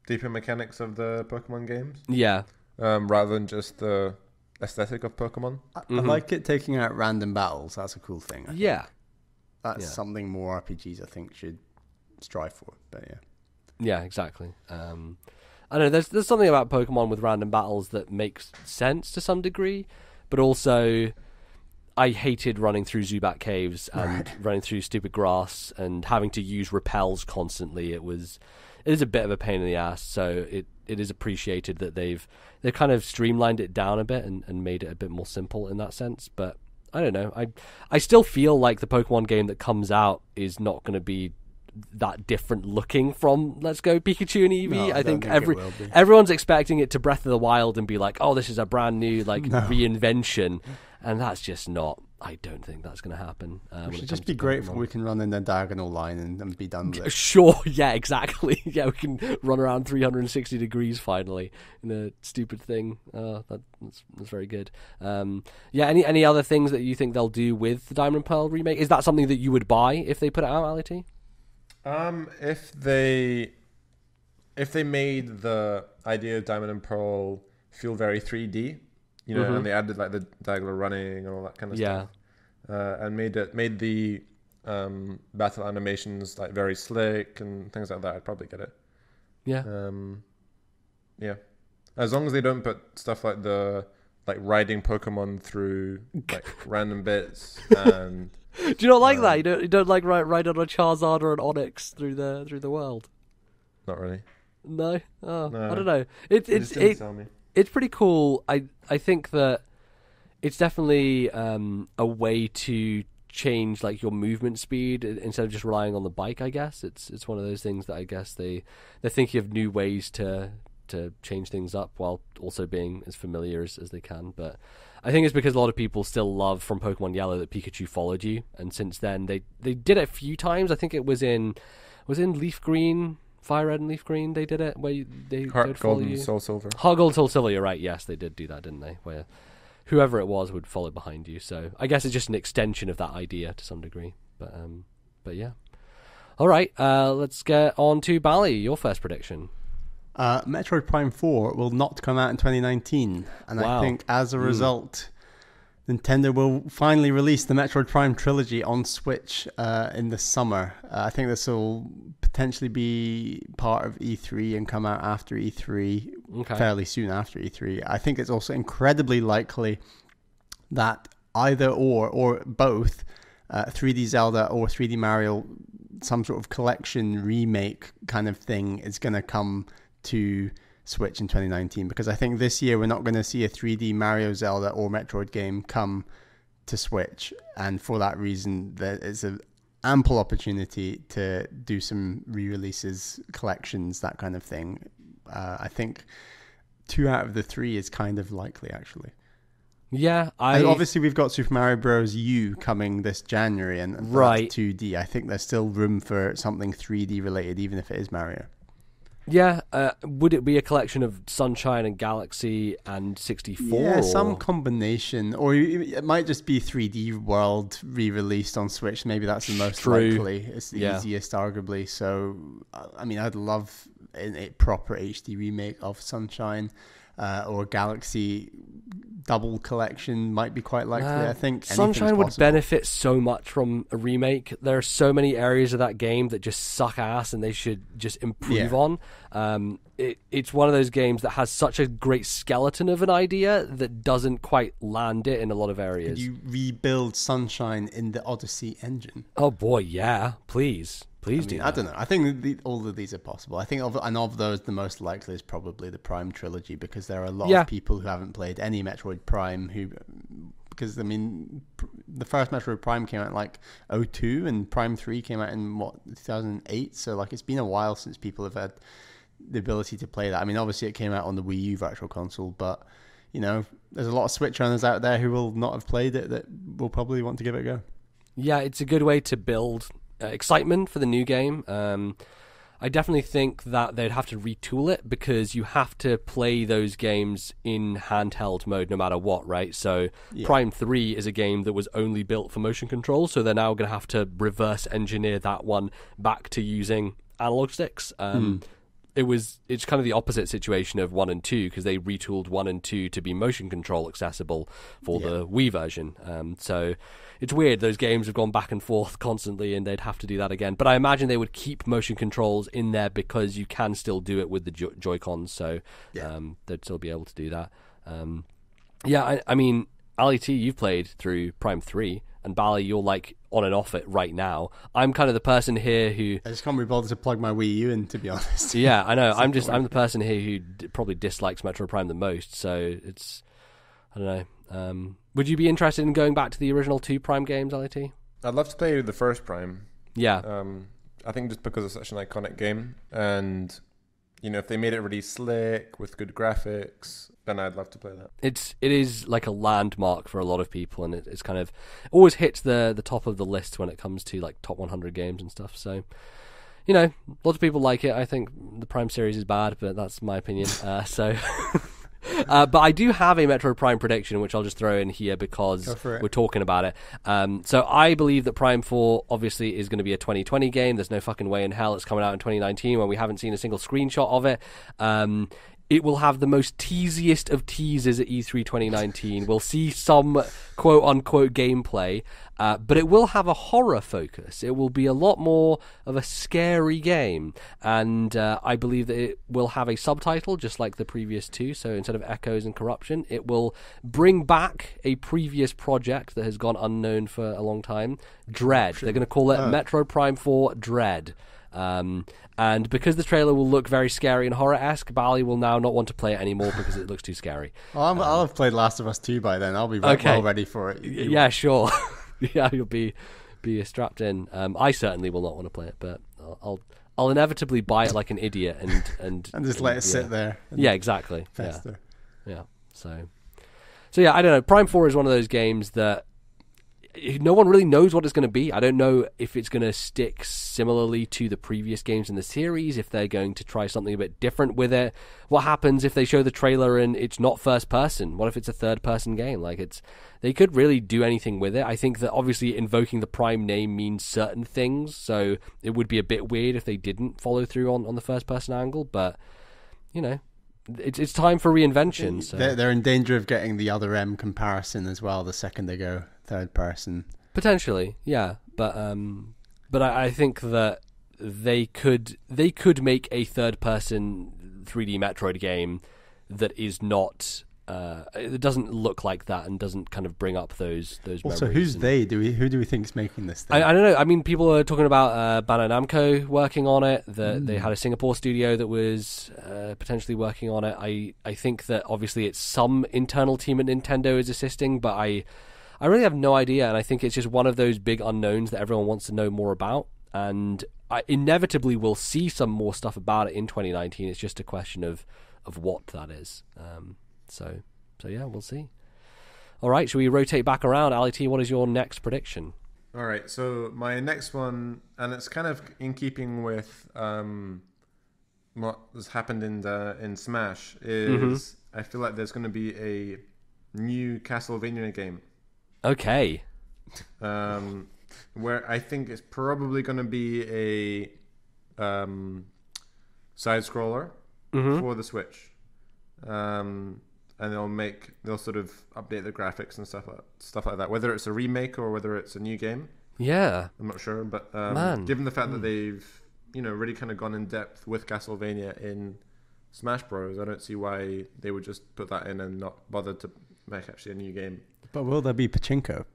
deeper mechanics of the Pokemon games. Yeah. Rather than just the aesthetic of Pokemon. I like it taking out random battles. That's a cool thing. That's something more RPGs I think should strive for. But yeah, exactly. I don't know. There's something about Pokemon with random battles that makes sense to some degree, but also I hated running through Zubat caves and running through stupid grass and having to use repels constantly. It is a bit of a pain in the ass. So it is appreciated that they've kind of streamlined it down a bit and made it a bit more simple in that sense. But I don't know. I still feel like the Pokemon game that comes out is not going to be that different looking from Let's Go Pikachu and Eevee. No, I think it will be. everyone's expecting it to Breath of the Wild and be like, oh, this is a brand new reinvention, and that's just not. I don't think that's going to happen. It should just be grateful we can run in the diagonal line and be done with it. Sure, yeah, exactly. Yeah, we can run around 360 degrees finally in a stupid thing. That's very good. Any other things that you think they'll do with the Diamond and Pearl remake? Is that something that you would buy if they put it out, Ali T? If they made the idea of Diamond and Pearl feel very 3D, and they added like the diagonal running and all that kind of stuff, and made the battle animations like very slick and things like that, I'd probably get it. Yeah. As long as they don't put stuff like riding Pokemon through like random bits and. Do you not like that? You don't like ride on a Charizard or an Onix through the world? Not really. No? Oh, No. I don't know. It's pretty cool. I think that it's definitely a way to change like your movement speed instead of just relying on the bike, I guess. It's one of those things that I guess they're thinking of new ways to change things up while also being as familiar as they can. But I think it's because a lot of people still love from Pokemon Yellow that Pikachu followed you, and since then they did it a few times. I think it was in Leaf Green, Fire Red and Leaf Green. They did it where they Heart follow Gold you. and Soul Silver. Heart Gold and Soul Silver. You're right. Yes, they did do that, didn't they? Where whoever it was would follow behind you. So I guess it's just an extension of that idea to some degree. But yeah. All right. Let's get on to Bally. Your first prediction. Metroid Prime 4 will not come out in 2019, and Wow. I think as a result, Nintendo will finally release the Metroid Prime trilogy on Switch in the summer. I think this will potentially be part of E3 and come out after E3, fairly soon after E3. I think it's also incredibly likely that either or both 3D Zelda or 3D Mario, some sort of collection remake kind of thing, is going to come to Switch in 2019, because I think this year we're not going to see a 3D Mario, Zelda or Metroid game come to Switch, and for that reason there is an ample opportunity to do some re-releases, collections, that kind of thing. I think 2 out of the 3 is kind of likely, actually. Yeah, and obviously we've got Super Mario Bros. U coming this January, and that's 2D. I think there's still room for something 3D related, even if it is Mario. Yeah, would it be a collection of Sunshine and Galaxy and 64? Yeah, some combination. Or it might just be 3D World re-released on Switch. Maybe that's the most likely. It's the easiest, arguably. So, I mean, I'd love a proper HD remake of Sunshine, or Galaxy double collection might be quite likely. I think Sunshine would benefit so much from a remake. There are so many areas of that game that just suck ass and they should just improve on. It's one of those games that has such a great skeleton of an idea that doesn't quite land it in a lot of areas. Could you rebuild Sunshine in the Odyssey engine? Oh boy, yeah, please do that. I don't know. I think all of these are possible. I think of those, the most likely is probably the Prime trilogy, because there are a lot of people who haven't played any Metroid Prime because I mean, the first Metroid Prime came out in like 2002, and Prime 3 came out in 2008. So like, it's been a while since people have had the ability to play that. I mean, obviously it came out on the Wii U Virtual Console, but there's a lot of Switch owners out there who will not have played it that will probably want to give it a go. Yeah, it's a good way to build excitement for the new game. I definitely think that they'd have to retool it, because you have to play those games in handheld mode no matter what, right? So Prime 3 is a game that was only built for motion control, so they're now going to have to reverse engineer that one back to using analog sticks. It's kind of the opposite situation of 1 and 2, because they retooled 1 and 2 to be motion control accessible for the Wii version. So it's weird. Those games have gone back and forth constantly, and they'd have to do that again. But I imagine they would keep motion controls in there, because you can still do it with the Joy-Cons. So they'd still be able to do that. I mean, Ali T, you've played through Prime 3, and Bally, you're like on and off it right now. I'm kind of the person here who... I just can't be bothered to plug my Wii U in, to be honest. Yeah, I know. I'm the person here who probably dislikes Metroid Prime the most, so it's... I don't know. Would you be interested in going back to the original 2 Prime games, LAT? I'd love to play the first Prime. Yeah. I think just because it's such an iconic game, and if they made it really slick with good graphics, then I'd love to play that. It is like a landmark for a lot of people, and it's kind of always hits the top of the list when it comes to like top 100 games and stuff. So, lots of people like it. I think the Prime series is bad, but that's my opinion. But I do have a Metroid Prime prediction, which I'll just throw in here because we're talking about it. So I believe that Prime 4 obviously is going to be a 2020 game. There's no fucking way in hell it's coming out in 2019 when we haven't seen a single screenshot of it. It will have the most teasiest of teasers at E3 2019. We'll see some quote-unquote gameplay, but it will have a horror focus. It will be a lot more of a scary game, and I believe that it will have a subtitle, just like the previous 2, so instead of Echoes and Corruption, it will bring back a previous project that has gone unknown for a long time, Dread. They're going to call it Metroid Prime 4 Dread. And because the trailer will look very scary and horror-esque, Bally will now not want to play it anymore because it looks too scary. I'll have played Last of Us 2 by then. I'll be well ready for it. Yeah, sure. Yeah, you'll be strapped in. I certainly will not want to play it, but I'll inevitably buy it like an idiot and just let it sit there. Yeah, exactly. Fester. Yeah. So yeah, I don't know. Prime 4 is one of those games that no one really knows what it's going to be. I don't know if it's going to stick similarly to the previous games in the series, if they're going to try something a bit different with it. What happens if they show the trailer and it's not first person? What if it's a third person game? They could really do anything with it. I think that obviously invoking the Prime name means certain things, so it would be a bit weird if they didn't follow through on the first person angle, but it's time for reinvention. So. They're in danger of getting the Other M comparison as well the second they go third person. Potentially, yeah, but I think that they could make a third person 3D Metroid game that is not it doesn't look like that and doesn't kind of bring up those memories. So who's they? Who do we think is making this thing? I don't know. I mean, people are talking about Bandai Namco working on it. That they had a Singapore studio that was potentially working on it. I think that obviously it's some internal team at Nintendo is assisting, but I really have no idea, and I think it's just one of those big unknowns that everyone wants to know more about, and I inevitably will see some more stuff about it in 2019. It's just a question of what that is. So yeah, we'll see. All right, should we rotate back around? Ali T, what is your next prediction? All right, so my next one, and it's kind of in keeping with what has happened in Smash, is I feel like there's going to be a new Castlevania game. Okay. Where I think it's probably going to be a side scroller for the Switch. And they'll sort of update the graphics and stuff like that. Whether it's a remake or whether it's a new game, yeah, I'm not sure. But given the fact that they've really kind of gone in depth with Castlevania in Smash Bros, I don't see why they would just put that in and not bother to make actually a new game. But will there be pachinko?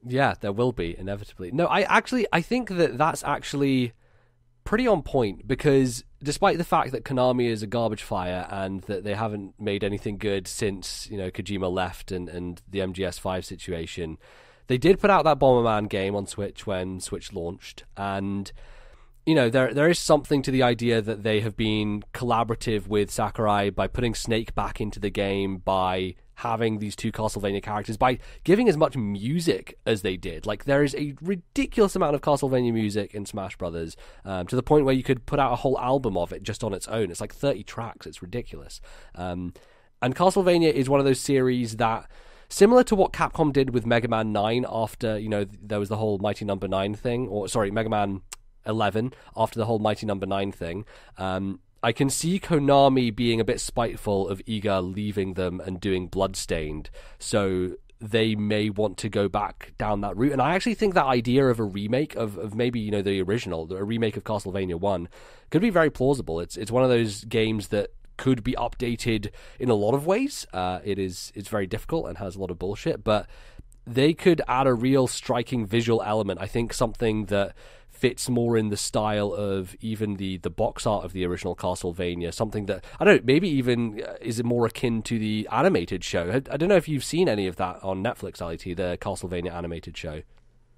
Yeah, there will be inevitably. No, I think that's actually pretty on point, because despite the fact that Konami is a garbage fire and that they haven't made anything good since Kojima left and the MGS5 situation, they did put out that Bomberman game on Switch when Switch launched, and there is something to the idea that they have been collaborative with Sakurai by putting Snake back into the game, by having these two Castlevania characters, by giving as much music as they did. Like, there is a ridiculous amount of Castlevania music in Smash Brothers, to the point where you could put out a whole album of it just on its own. It's like 30 tracks. It's ridiculous. And Castlevania is one of those series that, similar to what Capcom did with Mega Man 9 after, there was the whole Mighty Number 9 thing, Mega Man 11 after the whole Mighty Number 9 thing, I can see Konami being a bit spiteful of Iga leaving them and doing Bloodstained, so they may want to go back down that route. And I actually think that idea of a remake of maybe the original, a remake of Castlevania 1, could be very plausible. It's one of those games that could be updated in a lot of ways. It's very difficult and has a lot of bullshit, but they could add a real striking visual element. I think something that fits more in the style of even the box art of the original Castlevania, something that, I don't know, maybe even is more akin to the animated show. I don't know if you've seen any of that on Netflix, LIT, the Castlevania animated show.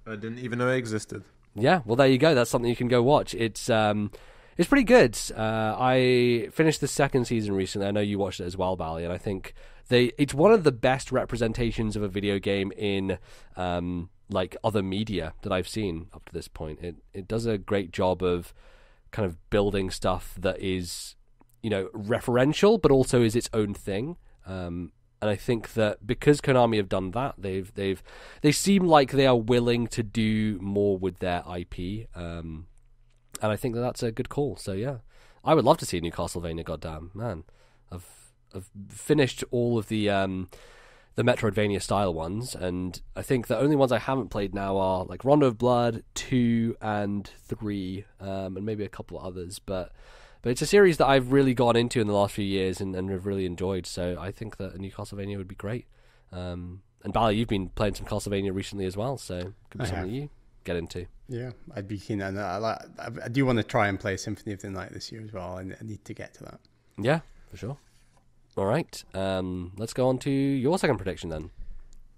I didn't even know it existed. Yeah, well, there you go. That's something you can go watch. It's pretty good. I finished the second season recently. I know you watched it as well, Bally, and I think it's one of the best representations of a video game in like other media that I've seen up to this point. It does a great job of kind of building stuff that is, referential, but also is its own thing. And I think that because Konami have done that, they seem like they are willing to do more with their IP. And I think that that's a good call. So yeah, I would love to see a new Castlevania. Goddamn man, I've finished all of the Metroidvania style ones, and I think the only ones I haven't played now are like Rondo of Blood 2 and 3, and maybe a couple of others. But it's a series that I've really gone into in the last few years and have really enjoyed. So I think that a new Castlevania would be great. And Bally, you've been playing some Castlevania recently as well, so it could be something you get into. Yeah, I'd be keen. And I do want to try and play Symphony of the Night this year as well. I need to get to that. Yeah, for sure. All right, let's go on to your second prediction then.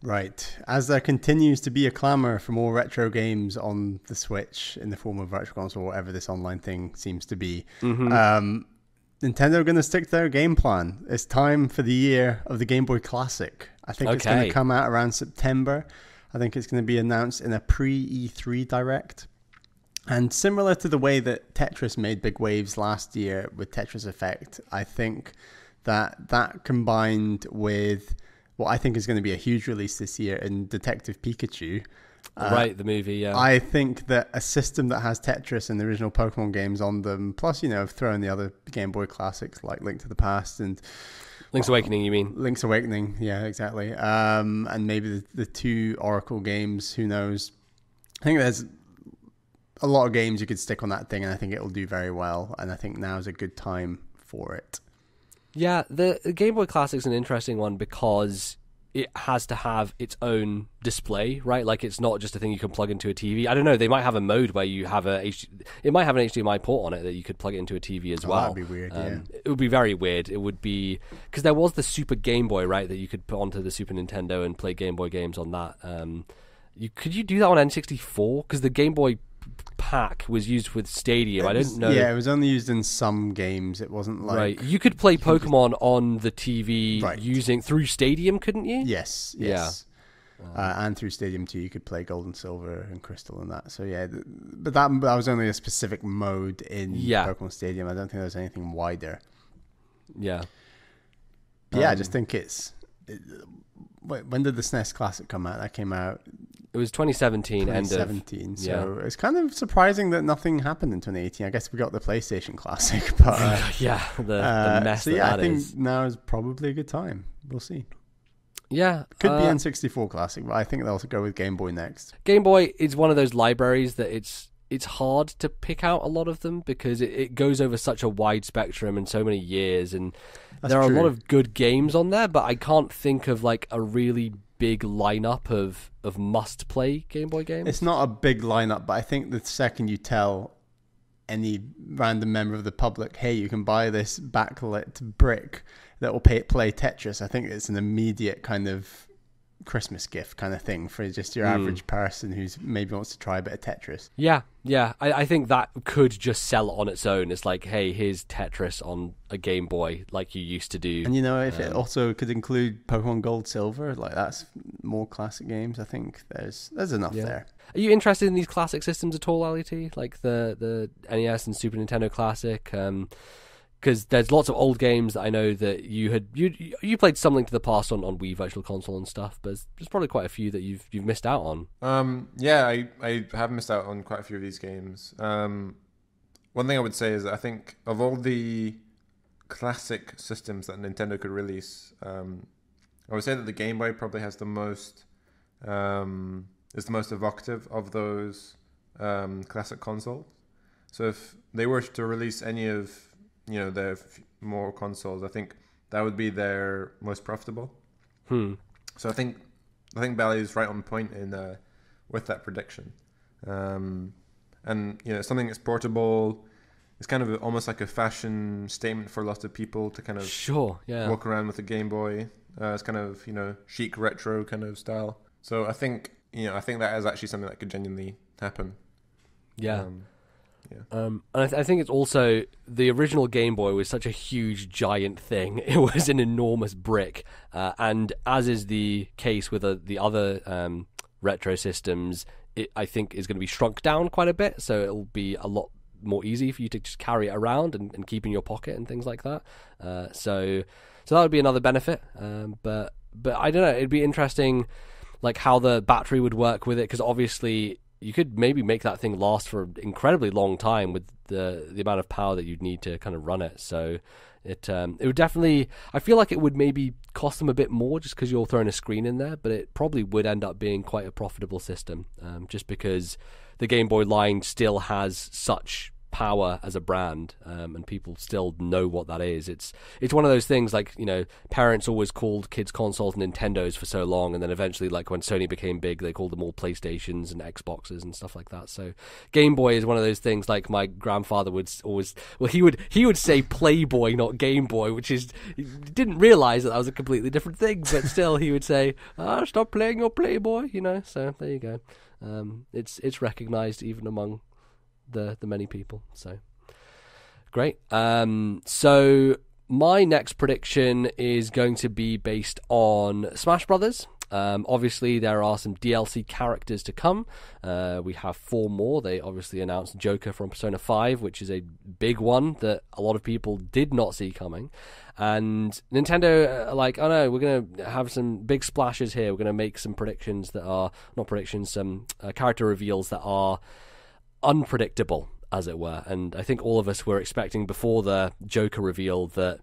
Right. As there continues to be a clamour for more retro games on the Switch in the form of Virtual Console, whatever this online thing seems to be, Nintendo are going to stick to their game plan. It's time for the year of the Game Boy Classic. I think it's going to come out around September. I think it's going to be announced in a pre-E3 Direct. And similar to the way that Tetris made big waves last year with Tetris Effect, I think that combined with what I think is going to be a huge release this year in Detective Pikachu. Right, the movie, yeah. I think that a system that has Tetris and the original Pokemon games on them, plus, throw in the other Game Boy classics like Link to the Past and... Link's Awakening, you mean? Link's Awakening, yeah, exactly. And maybe the two Oracle games, who knows. I think there's a lot of games you could stick on that thing, and I think it'll do very well. And I think now is a good time for it. Yeah, the Game Boy Classic's an interesting one because it has to have its own display, right? Like, it's not just a thing you can plug into a TV. I don't know, they might have a mode where you have it might have an HDMI port on it that you could plug it into a TV as well. That'd be weird, yeah. It would be very weird. It would be... Because there was the Super Game Boy, right, that you could put onto the Super Nintendo and play Game Boy games on that. Could you do that on N64? Because the Game Boy pack was used with Stadium. I didn't know. Yeah, it was only used in some games. It wasn't like... Right. You could play Pokemon on the TV using through Stadium, couldn't you? Yes. Yeah. And through Stadium 2, you could play Gold and Silver and Crystal and that. So yeah, but that was only a specific mode in Pokemon Stadium. I don't think there was anything wider. Yeah. Yeah, I just think when did the SNES Classic come out? That came out... It was 2017, 2017, so it's kind of surprising that nothing happened in 2018. I guess we got the PlayStation Classic, but... the mess I think now is probably a good time. We'll see. Yeah. Could be N64 Classic, but I think they'll go with Game Boy next. Game Boy is one of those libraries that it's hard to pick out a lot of them because it goes over such a wide spectrum and so many years, and there are a lot of good games on there, but I can't think of like a really big lineup of must-play Game Boy games. It's not a big lineup, but I think the second you tell any random member of the public, hey, you can buy this backlit brick that will play Tetris, I think it's an immediate kind of Christmas gift kind of thing for just your average person who's maybe wants to try a bit of Tetris. Yeah. I think that could just sell on its own. It's like, hey, here's Tetris on a Game Boy like you used to do. And if it also could include Pokemon Gold, Silver, like that's more classic games. I think there's enough there. Are you interested in these classic systems at all, LET? Like the NES and Super Nintendo Classic? Because there's lots of old games that I know that you played some Link to the Past on Wii Virtual Console and stuff, but there's probably quite a few that you've missed out on. I have missed out on quite a few of these games. One thing I would say is that I think of all the classic systems that Nintendo could release, I would say that the Game Boy probably has the most is the most evocative of those classic consoles. So if they were to release any of their more consoles, I think that would be their most profitable. So I think Bally is right on point in with that prediction. And and something that's portable. It's kind of almost like a fashion statement for a lot of people to kind of walk around with a Game Boy. It's kind of chic retro kind of style. So I think that is actually something that could genuinely happen. Yeah. And I think it's also, the original Game Boy was such a huge, giant thing. It was an enormous brick. And as is the case with the other retro systems, it, I think, is going to be shrunk down quite a bit. So it'll be a lot more easy for you to just carry it around and keep in your pocket and things like that. So that would be another benefit. But I don't know. It'd be interesting, like how the battery would work with it, because obviously you could maybe make that thing last for an incredibly long time with the amount of power that you'd need to kind of run it. So it would definitely, I feel like it would maybe cost them a bit more just because you're throwing a screen in there, but it probably would end up being quite a profitable system, just because the Game Boy line still has such power as a brand, and people still know what that is. It's one of those things, like, parents always called kids' consoles Nintendos for so long, and then eventually, like when Sony became big, they called them all PlayStations and Xboxes and stuff like that. So Game Boy is one of those things, like my grandfather would always, he would say Playboy, not Game Boy, which is, he didn't realize that was a completely different thing, but still he would say, stop playing your Playboy, so there you go. It's recognized even among the many people. So great. So my next prediction is going to be based on Smash Brothers. Obviously there are some DLC characters to come. We have 4 more. They obviously announced Joker from Persona 5, which is a big one that a lot of people did not see coming. And Nintendo are like, oh no, we're going to have some big splashes here. We're going to make some predictions that are, not predictions, some character reveals that are unpredictable, as it were. And I think all of us were expecting before the Joker reveal that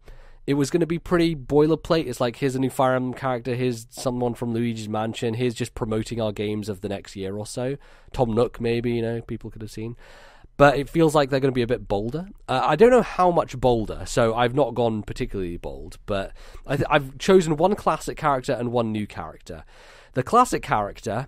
it was going to be pretty boilerplate. It's like, here's a new Fire Emblem character, here's someone from Luigi's Mansion, here's just promoting our games of the next year or so. Tom Nook, maybe, people could have seen. But it feels like they're going to be a bit bolder. I don't know how much bolder, so I've not gone particularly bold, but I've chosen one classic character and one new character. The classic character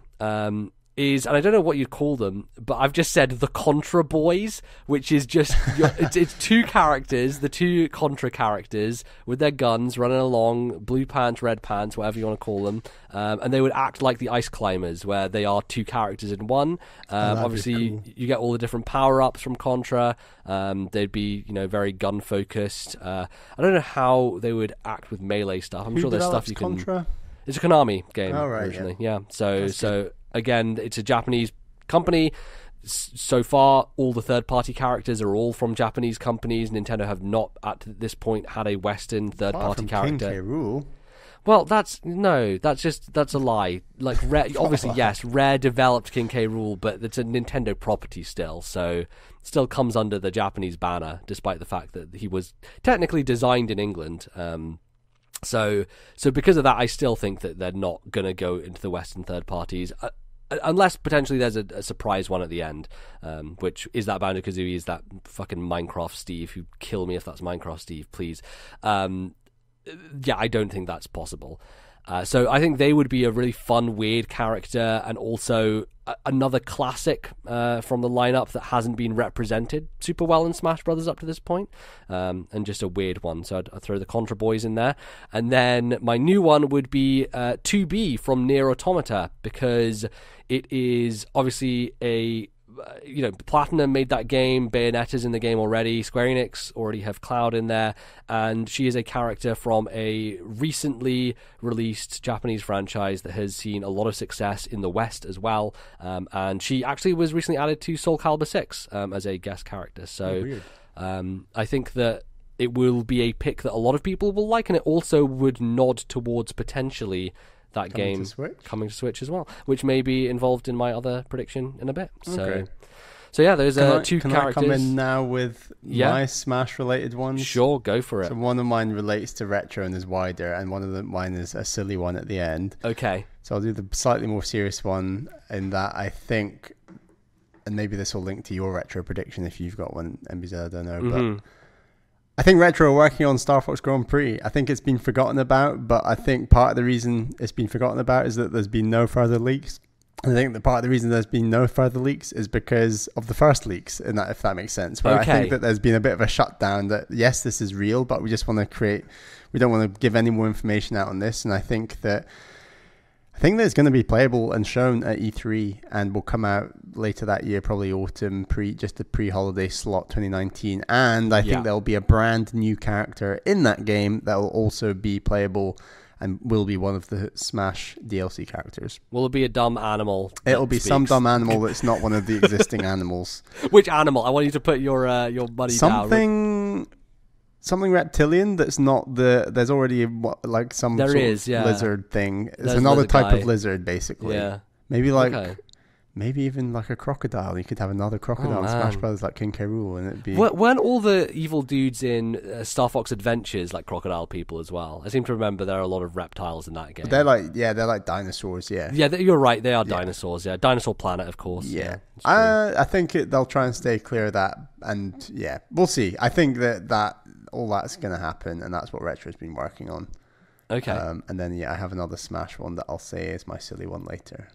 is, and I don't know what you'd call them, but I've just said the Contra Boys, which is just it's 2 characters, the 2 Contra characters with their guns running along, blue pants, red pants, whatever you want to call them, and they would act like the Ice Climbers, where they are 2 characters in one. Obviously, cool. You get all the different power ups from Contra. They'd be very gun focused. I don't know how they would act with melee stuff. I'm sure there's stuff you can. Contra? It's a Konami game originally. Yeah. So again, it's a Japanese company. So far, all the third-party characters are all from Japanese companies. Nintendo have not, at this point, had a Western third-party character. King K. Rool. Well, that's a lie. Like, obviously, yes, Rare developed King K. Rool, but it's a Nintendo property still, so it still comes under the Japanese banner, despite the fact that he was technically designed in England. So because of that, I still think that they're not going to go into the Western third parties, unless potentially there's a surprise one at the end, which is that Banjo-Kazooie, is that fucking Minecraft Steve, who kill me if that's Minecraft Steve, please. Yeah, I don't think that's possible. So I think they would be a really fun, weird character, and also another classic from the lineup that hasn't been represented super well in Smash Brothers up to this point, and just a weird one. So I'd throw the Contra Boys in there. And then my new one would be 2B from Nier Automata, because it is obviously a... Platinum made that game, Bayonetta's in the game already, Square Enix already have Cloud in there, and she is a character from a recently released Japanese franchise that has seen a lot of success in the West as well, and she actually was recently added to Soul Calibur 6 as a guest character. So I think that it will be a pick that a lot of people will like, and it also would nod towards potentially that game coming to Switch as well, which may be involved in my other prediction in a bit. So yeah, those are 2 characters. Can I come in now with my Smash-related ones? Sure, go for it. So one of mine relates to retro and is wider, and one of mine is a silly one at the end. Okay. So I'll do the slightly more serious one in that I think, and maybe this will link to your retro prediction if you've got one, MBZ, I don't know, but... I think Retro are working on Star Fox Grand Prix. I think it's been forgotten about, but I think part of the reason it's been forgotten about is that there's been no further leaks. And I think that part of the reason there's been no further leaks is because of the first leaks, and that, if that makes sense. Where I think that there's been a bit of a shutdown that, yes, this is real, but we just want to we don't want to give any more information out on this. And I think that it's going to be playable and shown at E3 and will come out later that year, probably autumn, just the pre-holiday slot 2019. And I think there'll be a brand new character in that game that will also be playable and will be one of the Smash DLC characters. Will it be a dumb animal? It'll be some dumb animal that's not one of the existing animals. Which animal? I want you to put your money down. Something reptilian that's not there's already some lizard thing. It's another type of lizard, basically. Yeah. Maybe even like a crocodile. You could have another crocodile in Smash Brothers like King K. Rool, and it'd be... Weren't all the evil dudes in Star Fox Adventures like crocodile people as well? I seem to remember there are a lot of reptiles in that game. They're like dinosaurs, yeah. Yeah, you're right, they are dinosaurs, yeah. Dinosaur Planet, of course. Yeah. I think they'll try and stay clear of that, and yeah, we'll see. I think that all that's going to happen, and that's what Retro's been working on. Okay. And then, I have another Smash one that I'll say is my silly one later.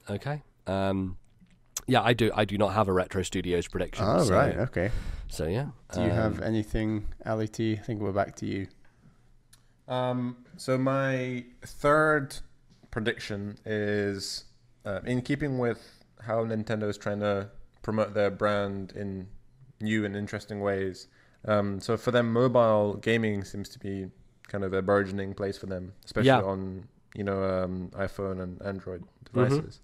Okay. I do not have a Retro Studios prediction. Oh, right, okay. So, yeah. Do you have anything, LET? I think we're back to you. So my third prediction is in keeping with how Nintendo is trying to promote their brand in new and interesting ways. So for them, mobile gaming seems to be kind of a burgeoning place for them, especially on iPhone and Android devices.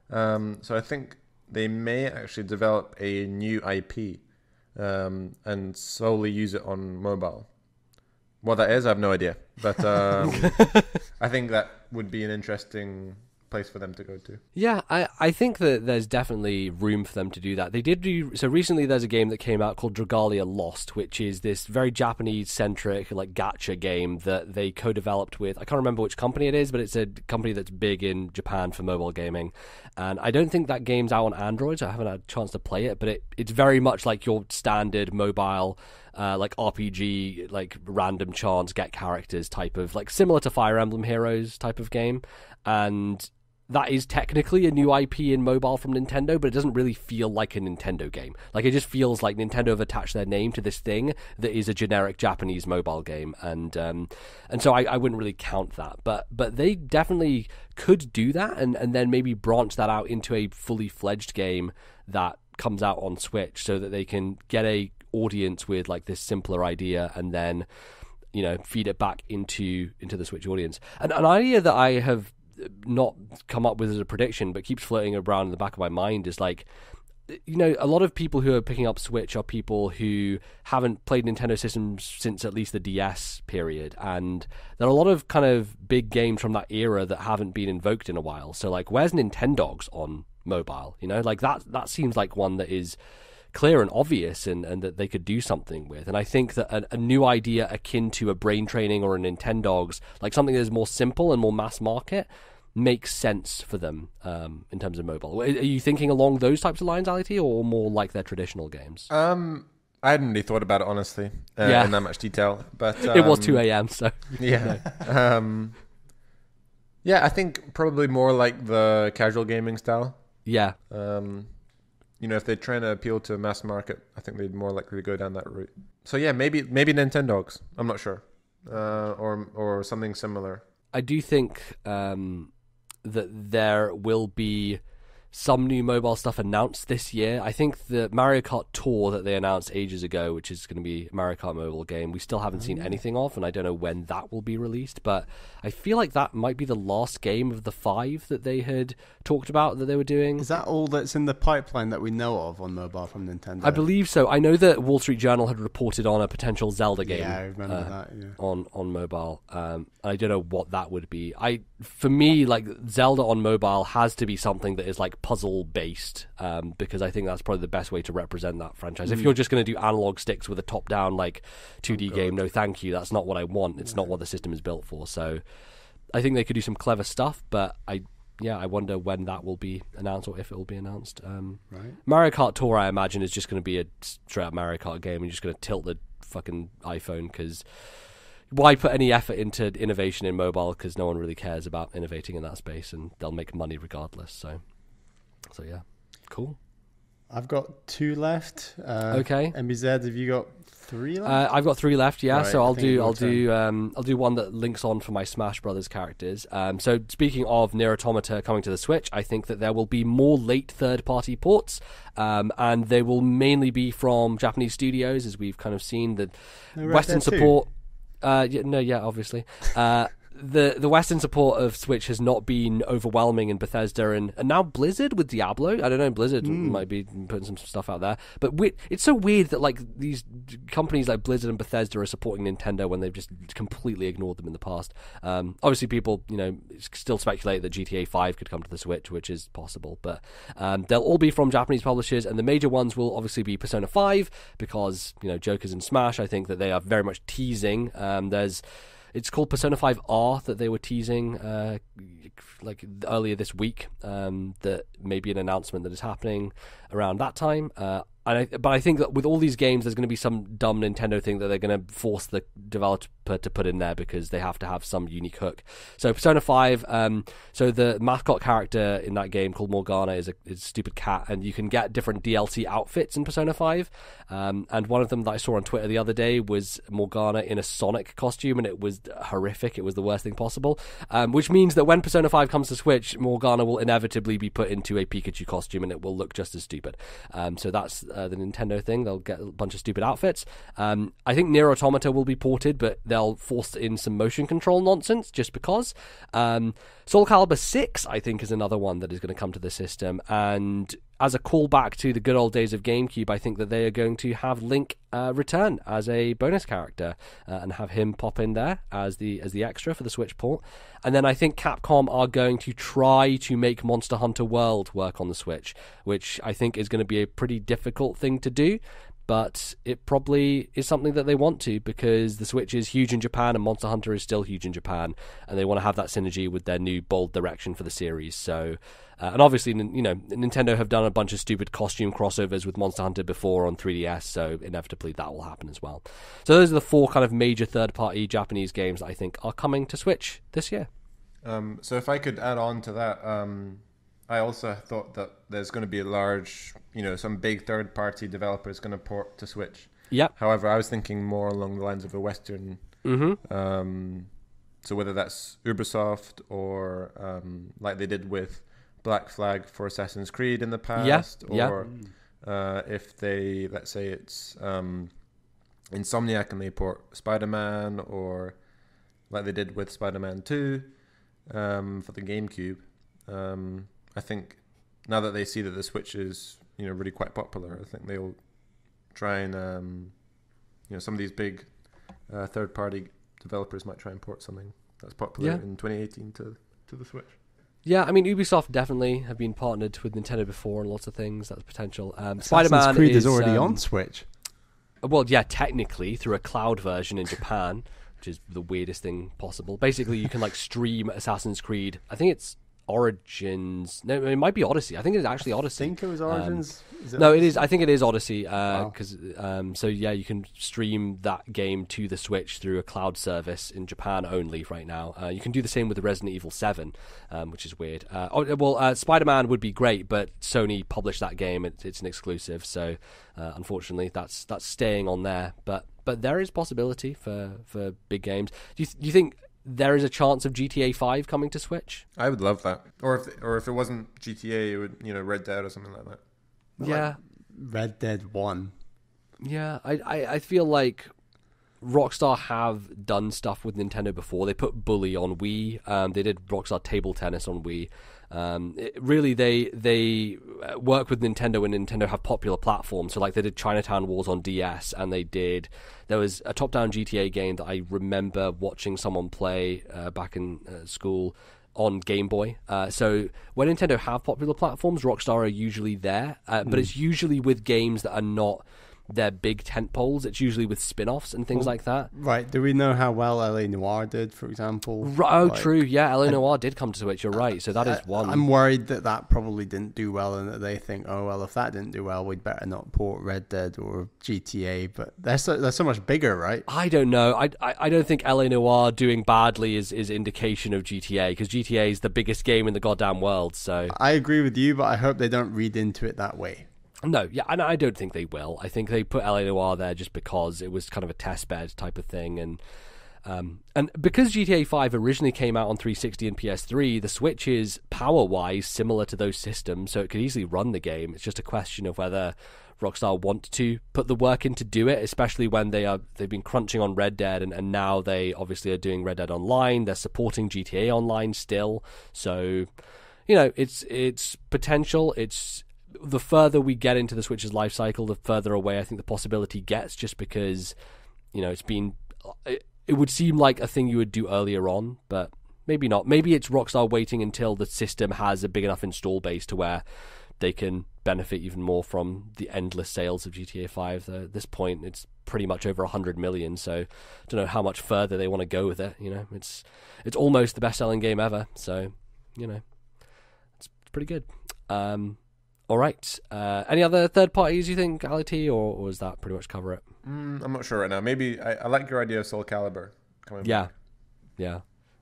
So I think they may actually develop a new IP and solely use it on mobile. What that is, I have no idea. But I think that would be an interesting place for them to go to. Yeah, I think that there's definitely room for them to do that. They did do so recently. There's a game that came out called Dragalia Lost, which is this very Japanese-centric like gacha game that they co-developed with, I can't remember which company it is, but it's a company that's big in Japan for mobile gaming. And I don't think that game's out on Android, so I haven't had a chance to play it, but it's very much like your standard mobile like RPG, like random chance get characters type of, like similar to Fire Emblem Heroes type of game. And that is technically a new IP in mobile from Nintendo, but it doesn't really feel like a Nintendo game. Like, it just feels like Nintendo have attached their name to this thing that is a generic Japanese mobile game, and so I wouldn't really count that. But they definitely could do that, and then maybe branch that out into a fully fledged game that comes out on Switch, so that they can get a audience with like this simpler idea, and then feed it back into the Switch audience. And an idea that I have not come up with as a prediction but keeps floating around in the back of my mind is like, a lot of people who are picking up Switch are people who haven't played Nintendo systems since at least the DS period, and there are a lot of kind of big games from that era that haven't been invoked in a while. So like, where's Nintendogs on mobile? Like that seems like one that is clear and obvious, and that they could do something with. And I think that a new idea akin to a Brain Training or a Nintendogs, like something that is more simple and more mass market, makes sense for them in terms of mobile. Are you thinking along those types of lines, Ali, or more like their traditional games? I hadn't really thought about it, honestly, in that much detail. But it was 2 a.m., so... Yeah. I think probably more like the casual gaming style. Yeah. If they're trying to appeal to a mass market, I think they'd more likely to go down that route. So yeah, maybe Nintendogs. I'm not sure, or something similar. I do think that there will be some new mobile stuff announced this year. I think the Mario Kart Tour that they announced ages ago, which is going to be a Mario Kart mobile game, we still haven't seen anything of, and I don't know when that will be released, but I feel like that might be the last game of the 5 that they had talked about that they were doing. Is that all that's in the pipeline that we know of on mobile from Nintendo? I believe so. I know that Wall Street Journal had reported on a potential Zelda game. Yeah, I remember that. Yeah. On mobile. I don't know what that would be. For me, like, Zelda on mobile has to be something that is like puzzle based, because I think that's probably the best way to represent that franchise. If you're just going to do analog sticks with a top down like 2D game, no thank you, that's not what I want. It's not what the system is built for. So I think they could do some clever stuff, but I wonder when that will be announced, or if it will be announced. Right. Mario Kart Tour, I imagine, is just going to be a straight up Mario Kart game, and you're just going to tilt the fucking iPhone, because why put any effort into innovation in mobile, because no one really cares about innovating in that space, and they'll make money regardless. So yeah, cool. I've got 2 left. Okay. MBZ, have you got 3 left? I've got 3 left. Yeah, Right, so I'll do one that links on for my Smash Brothers characters. So speaking of Nier Automata coming to the Switch, I think that there will be more late third-party ports, and they will mainly be from Japanese studios, as we've kind of seen the Western support. Obviously. The Western support of Switch has not been overwhelming in Bethesda, and now Blizzard with Diablo. I don't know, Blizzard might be putting some stuff out there, but it's so weird that like these companies like Blizzard and Bethesda are supporting Nintendo when they've just completely ignored them in the past. Obviously, people still speculate that GTA 5 could come to the Switch, which is possible, but they'll all be from Japanese publishers, and the major ones will obviously be Persona 5 because Joker's in Smash. I think that they are very much teasing. It's called Persona 5 R that they were teasing like earlier this week. That may be an announcement that is happening around that time. But I think that with all these games, there's going to be some dumb Nintendo thing that they're going to force the developer to put in there because they have to have some unique hook. So Persona 5, so the mascot character in that game called Morgana is a stupid cat, and you can get different DLC outfits in Persona 5. And one of them that I saw on Twitter the other day was Morgana in a Sonic costume, and it was horrific. It was the worst thing possible, which means that when Persona 5 comes to Switch, Morgana will inevitably be put into a Pikachu costume, and it will look just as stupid. So that's the Nintendo thing. They'll get a bunch of stupid outfits. I think Nier Automata will be ported, but they'll force in some motion control nonsense just because. Soul Calibur 6, I think, is another one that is going to come to the system, and as a callback to the good old days of GameCube, I think that they are going to have Link return as a bonus character and have him pop in there as the extra for the Switch port. And then I think Capcom are going to try to make Monster Hunter World work on the Switch, which I think is going to be a pretty difficult thing to do. But it probably is something that they want to, because the Switch is huge in Japan and Monster Hunter is still huge in Japan, and they want to have that synergy with their new bold direction for the series. So, and obviously, Nintendo have done a bunch of stupid costume crossovers with Monster Hunter before on 3DS, so inevitably that will happen as well. So those are the 4 kind of major third-party Japanese games that I think are coming to Switch this year. So if I could add on to that, I also thought that there's going to be a large, some big third-party developers going to port to Switch. Yeah. However, I was thinking more along the lines of a Western. So whether that's Ubisoft or like they did with Black Flag for Assassin's Creed in the past, or if they, let's say it's Insomniac and they port Spiderman, or like they did with Spider-Man 2 for the GameCube. I think now that they see that the Switch is, really quite popular, I think they'll try and, some of these big third-party developers might try and port something that's popular in 2018 to the Switch. Yeah, I mean, Ubisoft definitely have been partnered with Nintendo before and lots of things. That's potential. Assassin's Creed is already on Switch. Well, yeah, technically through a cloud version in Japan, which is the weirdest thing possible. Basically, you can stream Assassin's Creed. I think it's Origins. No, it might be Odyssey. I think it's actually Odyssey. I think it was Origins. It is. I think it is Odyssey. Because so yeah, you can stream that game to the Switch through a cloud service in Japan only right now. You can do the same with the Resident Evil 7, which is weird. Spider-Man would be great, but Sony published that game. It's an exclusive, so unfortunately, that's staying on there. But there is possibility for big games. Do you think there is a chance of GTA 5 coming to Switch? I would love that. Or if it wasn't GTA, it would, Red Dead or something like that. Yeah. Red Dead 1. Yeah, I feel like Rockstar have done stuff with Nintendo before. They put Bully on Wii. They did Rockstar Table Tennis on Wii. They work with Nintendo when Nintendo have popular platforms. So like they did Chinatown Wars on DS, and there was a top-down GTA game that I remember watching someone play back in school on Game Boy. So when Nintendo have popular platforms, Rockstar are usually there, but it's usually with games that are not their big tentpoles. It's usually with spin-offs and things like that. Right. Do we know how well LA Noire did, for example? True. Yeah, LA Noire did come to Switch. You're right. So that is one. I'm worried that probably didn't do well, and that they think, oh well, if that didn't do well, we'd better not port Red Dead or GTA. But they're so much bigger, right? I don't know. I don't think LA Noire doing badly is indication of GTA, because GTA is the biggest game in the goddamn world. So I agree with you, but I hope they don't read into it that way. No, yeah, and I don't think they will. I think they put LA Noire there just because it was kind of a test bed type of thing, and because GTA 5 originally came out on 360 and PS3, the Switch is power-wise similar to those systems, so it could easily run the game. It's just a question of whether Rockstar want to put the work in to do it, especially when they've been crunching on Red Dead, and now they obviously are doing Red Dead Online. They're supporting GTA Online still, so it's potential. It's the further we get into the Switch's life cycle, the further away I think the possibility gets, just because it would seem like a thing you would do earlier on, but maybe not. Maybe it's Rockstar waiting until the system has a big enough install base to where they can benefit even more from the endless sales of GTA 5. At this point, it's pretty much over 100 million, so I don't know how much further they want to go with it. It's almost the best-selling game ever, so it's pretty good. All right. Any other third parties you think, Ali T, or does that pretty much cover it? I'm not sure right now. Maybe I like your idea of Soul Calibur coming back. Yeah,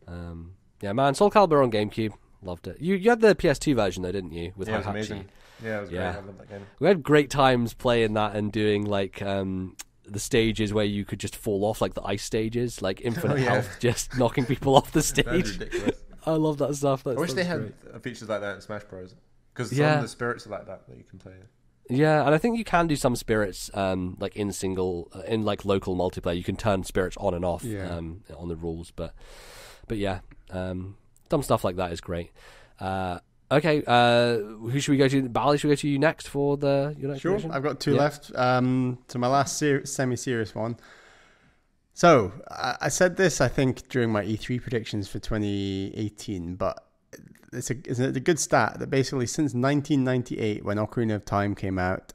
man. Soul Calibur on GameCube, loved it. You had the PS2 version though, didn't you? With it was Hihachi. amazing. Yeah, it was great. I love that game. We had great times playing that and doing like the stages where you could just fall off, like the ice stages, like infinite health, just knocking people off the stage. That was ridiculous. I love that stuff. I wish they had features like that in Smash Bros. Because some of the spirits are like that you can play. Yeah, and I think you can do some spirits like in local multiplayer. You can turn spirits on and off on the rules, but yeah, dumb stuff like that is great. Okay, who should we go to? Bally, should we go to you next for your next Sure, version? I've got two left. To my last semi-serious one. So I said this, I think, during my E3 predictions for 2018, but it's a good stat that basically since 1998, when Ocarina of Time came out,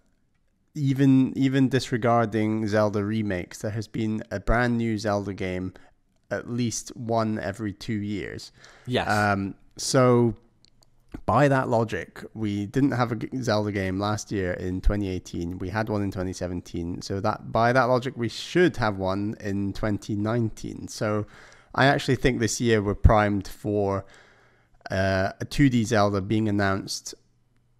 even disregarding Zelda remakes, there has been a brand new Zelda game at least one every 2 years. Yes. So by that logic, we didn't have a Zelda game last year in 2018. We had one in 2017. So by that logic, we should have one in 2019. So I actually think this year we're primed for a 2D Zelda being announced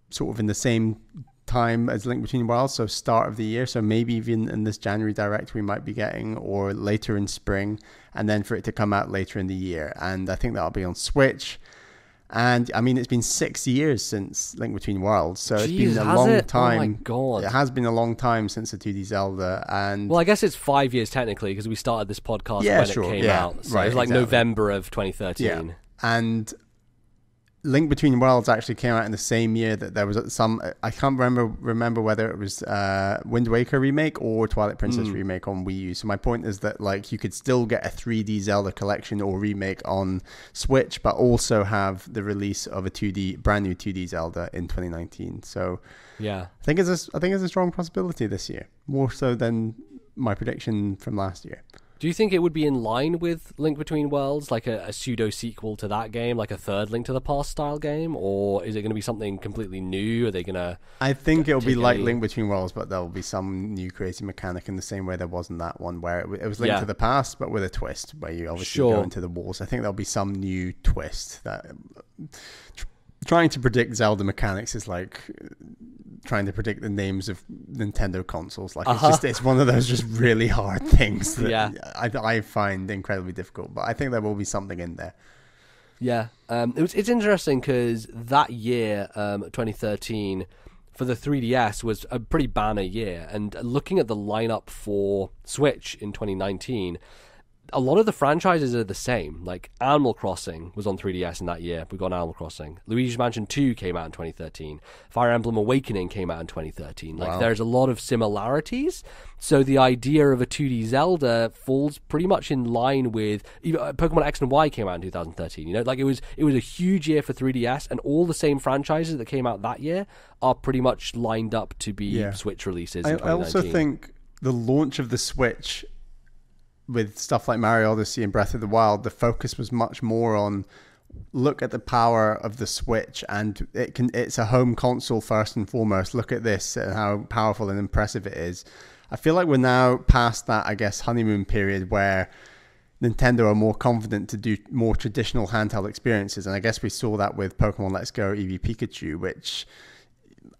sort of in the same time as Link Between Worlds, so start of the year. So maybe even in this January Direct we might be getting, or later in spring, and then for it to come out later in the year. And I think that'll be on Switch. And I mean, it's been 6 years since Link Between Worlds, so it's been a long time. Oh my god! It has been a long time since a 2D Zelda, and well, I guess it's 5 years technically because we started this podcast when it came out. So it was like November of 2013. Yeah. And Link Between Worlds actually came out in the same year that there was some. I can't remember whether it was Wind Waker remake or Twilight Princess remake on Wii U. So my point is that like you could still get a 3D Zelda collection or remake on Switch, but also have the release of a brand new 2D Zelda in 2019. So yeah, I think it's a strong possibility this year, more so than my prediction from last year. Do you think it would be in line with Link Between Worlds, like a pseudo sequel to that game, like a third Link to the Past style game, or is it going to be something completely new? Are they going to? I think it'll be like Link Between Worlds, but there'll be some new creative mechanic in the same way there was in that one, where it was Link to the Past, but with a twist, where you obviously go into the walls. I think there'll be some new twist that. Trying to predict Zelda mechanics is like trying to predict the names of Nintendo consoles. Like it's one of those just really hard things that I find incredibly difficult. But I think there will be something in there. Yeah, it's interesting because that year, 2013, for the 3DS was a pretty banner year. And looking at the lineup for Switch in 2019, a lot of the franchises are the same. Like Animal Crossing was on 3DS in that year. We got Animal Crossing. Luigi's Mansion 2 came out in 2013. Fire Emblem Awakening came out in 2013. Like there's a lot of similarities. So the idea of a 2D Zelda falls pretty much in line with even Pokemon X and Y came out in 2013. You know, like it was a huge year for 3DS, and all the same franchises that came out that year are pretty much lined up to be Switch releases. In 2019. I also think the launch of the Switch with stuff like Mario Odyssey and Breath of the Wild, the focus was much more on look at the power of the Switch, and it's a home console first and foremost. Look at this and how powerful and impressive it is. I feel like we're now past that, I guess, honeymoon period where Nintendo are more confident to do more traditional handheld experiences. And I guess we saw that with Pokemon Let's Go Eevee Pikachu, which,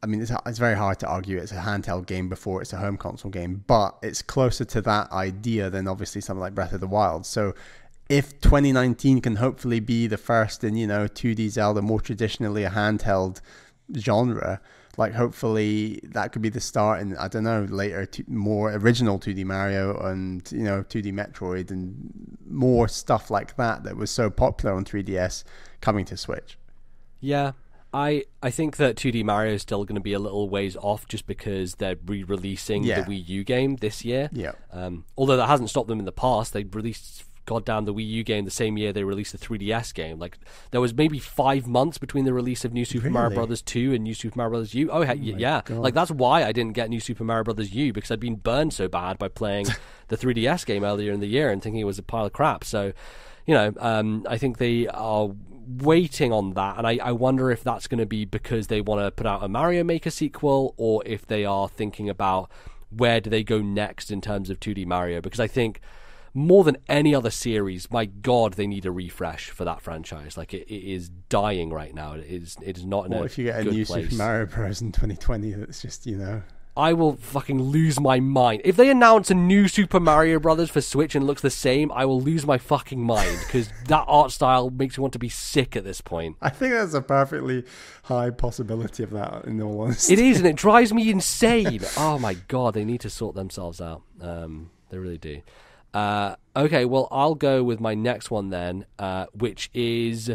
I mean, it's very hard to argue it's a handheld game before it's a home console game, but it's closer to that idea than obviously something like Breath of the Wild. So if 2019 can hopefully be the first in, 2D Zelda, more traditionally a handheld genre, like hopefully that could be the start in, I don't know, later more original 2D Mario and, 2D Metroid and more stuff like that was so popular on 3DS coming to Switch. Yeah. I think that 2D Mario is still going to be a little ways off just because they're re-releasing the Wii U game this year. Yeah. Although that hasn't stopped them in the past. They released goddamn the Wii U game the same year they released the 3DS game. Like there was maybe 5 months between the release of New Super Mario Brothers 2 and New Super Mario Brothers U. Oh yeah. God. Like that's why I didn't get New Super Mario Brothers U, because I'd been burned so bad by playing the 3DS game earlier in the year and thinking it was a pile of crap. So, I think they are waiting on that, and I wonder if that's going to be because they want to put out a Mario Maker sequel, or if they are thinking about where do they go next in terms of 2D Mario, because I think more than any other series, my God, they need a refresh for that franchise. Like it is dying right now. It is not in a good place. What if you get a new Super Mario Bros. In 2020 that's just, I will fucking lose my mind. If they announce a new Super Mario Brothers for Switch and it looks the same, I will lose my fucking mind, because that art style makes me want to be sick at this point. I think there's a perfectly high possibility of that, in all honesty. It is, and it drives me insane. Oh my God, they need to sort themselves out. They really do. Okay, well, I'll go with my next one then, which is...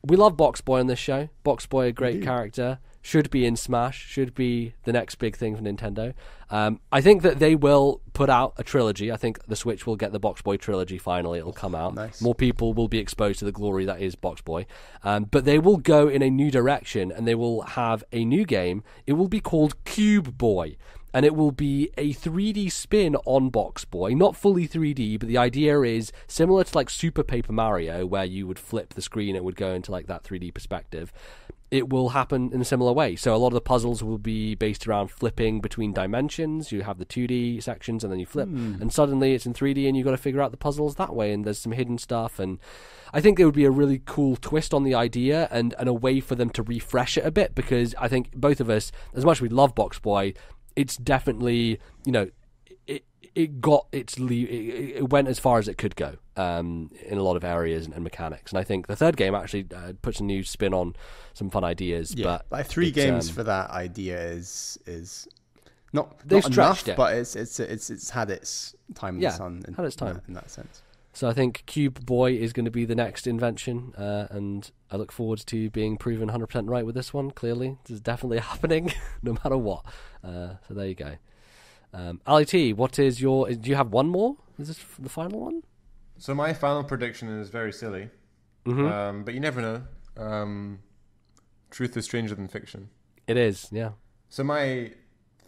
We love Box Boy on this show. Box Boy, a great character. Should be in Smash, should be the next big thing for Nintendo. I think that they will put out a trilogy. I think the Switch will get the Box Boy trilogy finally. It'll come out. Nice. More people will be exposed to the glory that is Box Boy. But they will go in a new direction, and they will have a new game. It will be called Cube Boy. And it will be a 3D spin on Box Boy. Not fully 3D, but the idea is similar to like Super Paper Mario, where you would flip the screen, it would go into like that 3D perspective. It will happen in a similar way. So a lot of the puzzles will be based around flipping between dimensions. You have the 2D sections and then you flip. And suddenly it's in 3D and you've got to figure out the puzzles that way. And there's some hidden stuff. And I think it would be a really cool twist on the idea and a way for them to refresh it a bit. Because I think both of us, as much as we love Box Boy, it's definitely, it went as far as it could go in a lot of areas and mechanics. And I think the third game actually puts a new spin on some fun ideas. Yeah, but like 3 games for that idea is not they've not stretched enough, it, but it's had its time in the sun. Had its time in that sense. So I think Cube Boy is going to be the next invention, and I look forward to being proven 100% right with this one. Clearly, this is definitely happening, no matter what. So there you go. Ali T, what is your... Do you have one more? Is this the final one? So my final prediction is very silly, but you never know. Truth is stranger than fiction. It is, yeah. So my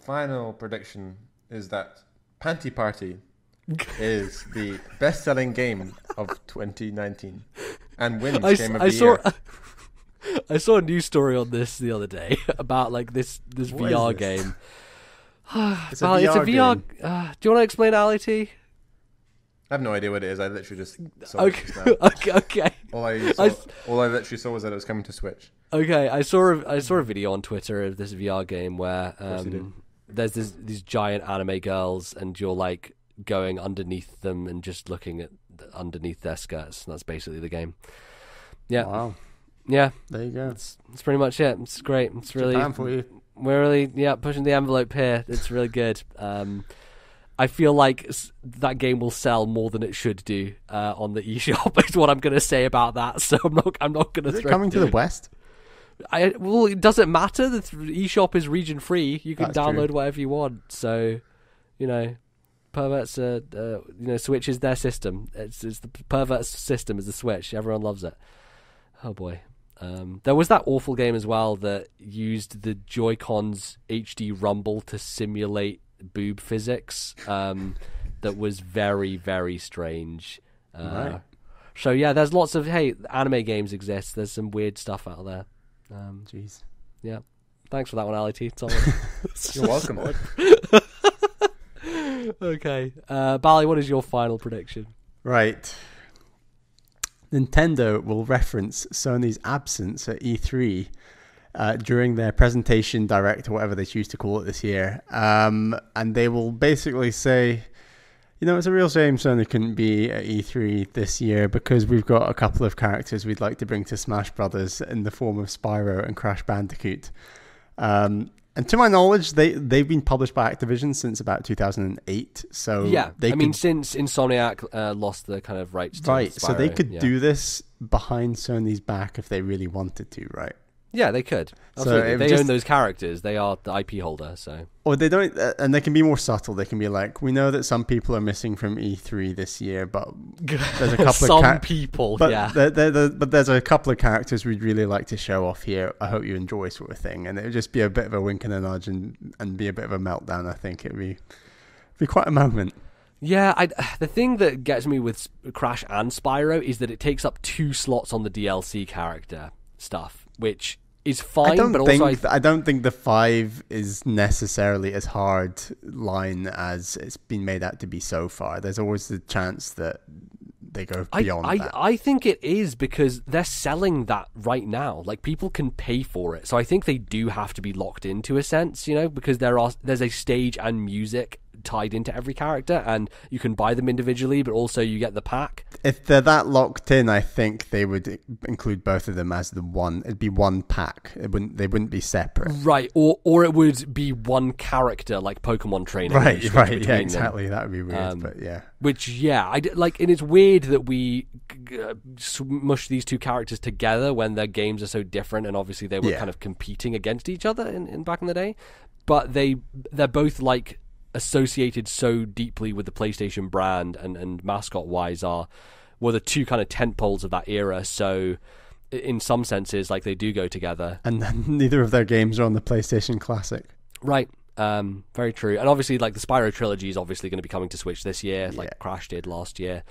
final prediction is that Panty Party is the best-selling game of 2019 and wins Game of the Year. I saw a news story on this the other day about like this VR game. It's a VR game. Do you want to explain, Ali T? I have no idea what it is. I literally just saw it just now. Okay. All I literally saw was that it was coming to Switch. Okay, I saw a video on Twitter of this VR game where there's these giant anime girls and you're like going underneath them and just looking at underneath their skirts. That's basically the game. Yeah. Wow. Yeah. There you go. It's pretty much it. It's great. It's really Japan for you. We're really pushing the envelope here. It's really good. I I feel like that game will sell more than it should do on the eShop. Is what I'm going to say about that. So I'm not going to. Is it coming to the West? Well, it doesn't matter. The eShop is region free. You can download whatever you want. So, perverts. Switch is their system. It's the perverts system is the Switch. Everyone loves it. Oh boy. There was that awful game as well that used the Joy-Con's HD rumble to simulate boob physics. That was very, very strange. Right. So yeah, there's lots of anime games exist. There's some weird stuff out there. Jeez. Yeah. Thanks for that one, Ali T. You're welcome. Okay. Bally, what is your final prediction? Right. Nintendo will reference Sony's absence at E3 during their presentation direct, or whatever they choose to call it this year. And they will basically say, it's a real shame Sony couldn't be at E3 this year because we've got a couple of characters we'd like to bring to Smash Brothers in the form of Spyro and Crash Bandicoot. And to my knowledge, they've been published by Activision since about 2008. So yeah, since Insomniac lost the kind of rights to Spyro, so they could yeah. do this behind Sony's back if they really wanted to, right? Yeah, they could. Absolutely. They own those characters. They are the IP holder. So, or they don't, and they can be more subtle. They can be like, we know that some people are missing from E3 this year, but there's a couple of people. But yeah, but there's a couple of characters we'd really like to show off here. I hope you enjoy, sort of thing. And it would just be a bit of a wink and a nudge, and be a bit of a meltdown. I think it'd be quite a moment. Yeah, the thing that gets me with Crash and Spyro is that it takes up 2 slots on the DLC character stuff, which is fine. I don't think the 5 is necessarily as hard line as it's been made out to be so far. There's always the chance that they go beyond that. I think it is because they're selling that right now. Like, people can pay for it. So I think they do have to be locked into a sense, because there's a stage and music tied into every character, and you can buy them individually, but also you get the pack. If they're that locked in, I think they would include both of them as the one. It'd be one pack. They wouldn't be separate. Right, or it would be one character, like Pokemon training. Right, yeah, exactly. That would be weird, but yeah. Which, yeah, and it's weird that we smush these 2 characters together when their games are so different, and obviously they were kind of competing against each other in back in the day. But they're both like associated so deeply with the PlayStation brand and mascot wise were the 2 kind of tentpoles of that era. So in some senses, like, they do go together. And neither of their games are on the PlayStation Classic. Right. Very true. And obviously, like, the Spyro trilogy is obviously going to be coming to Switch this year, like Crash did last year.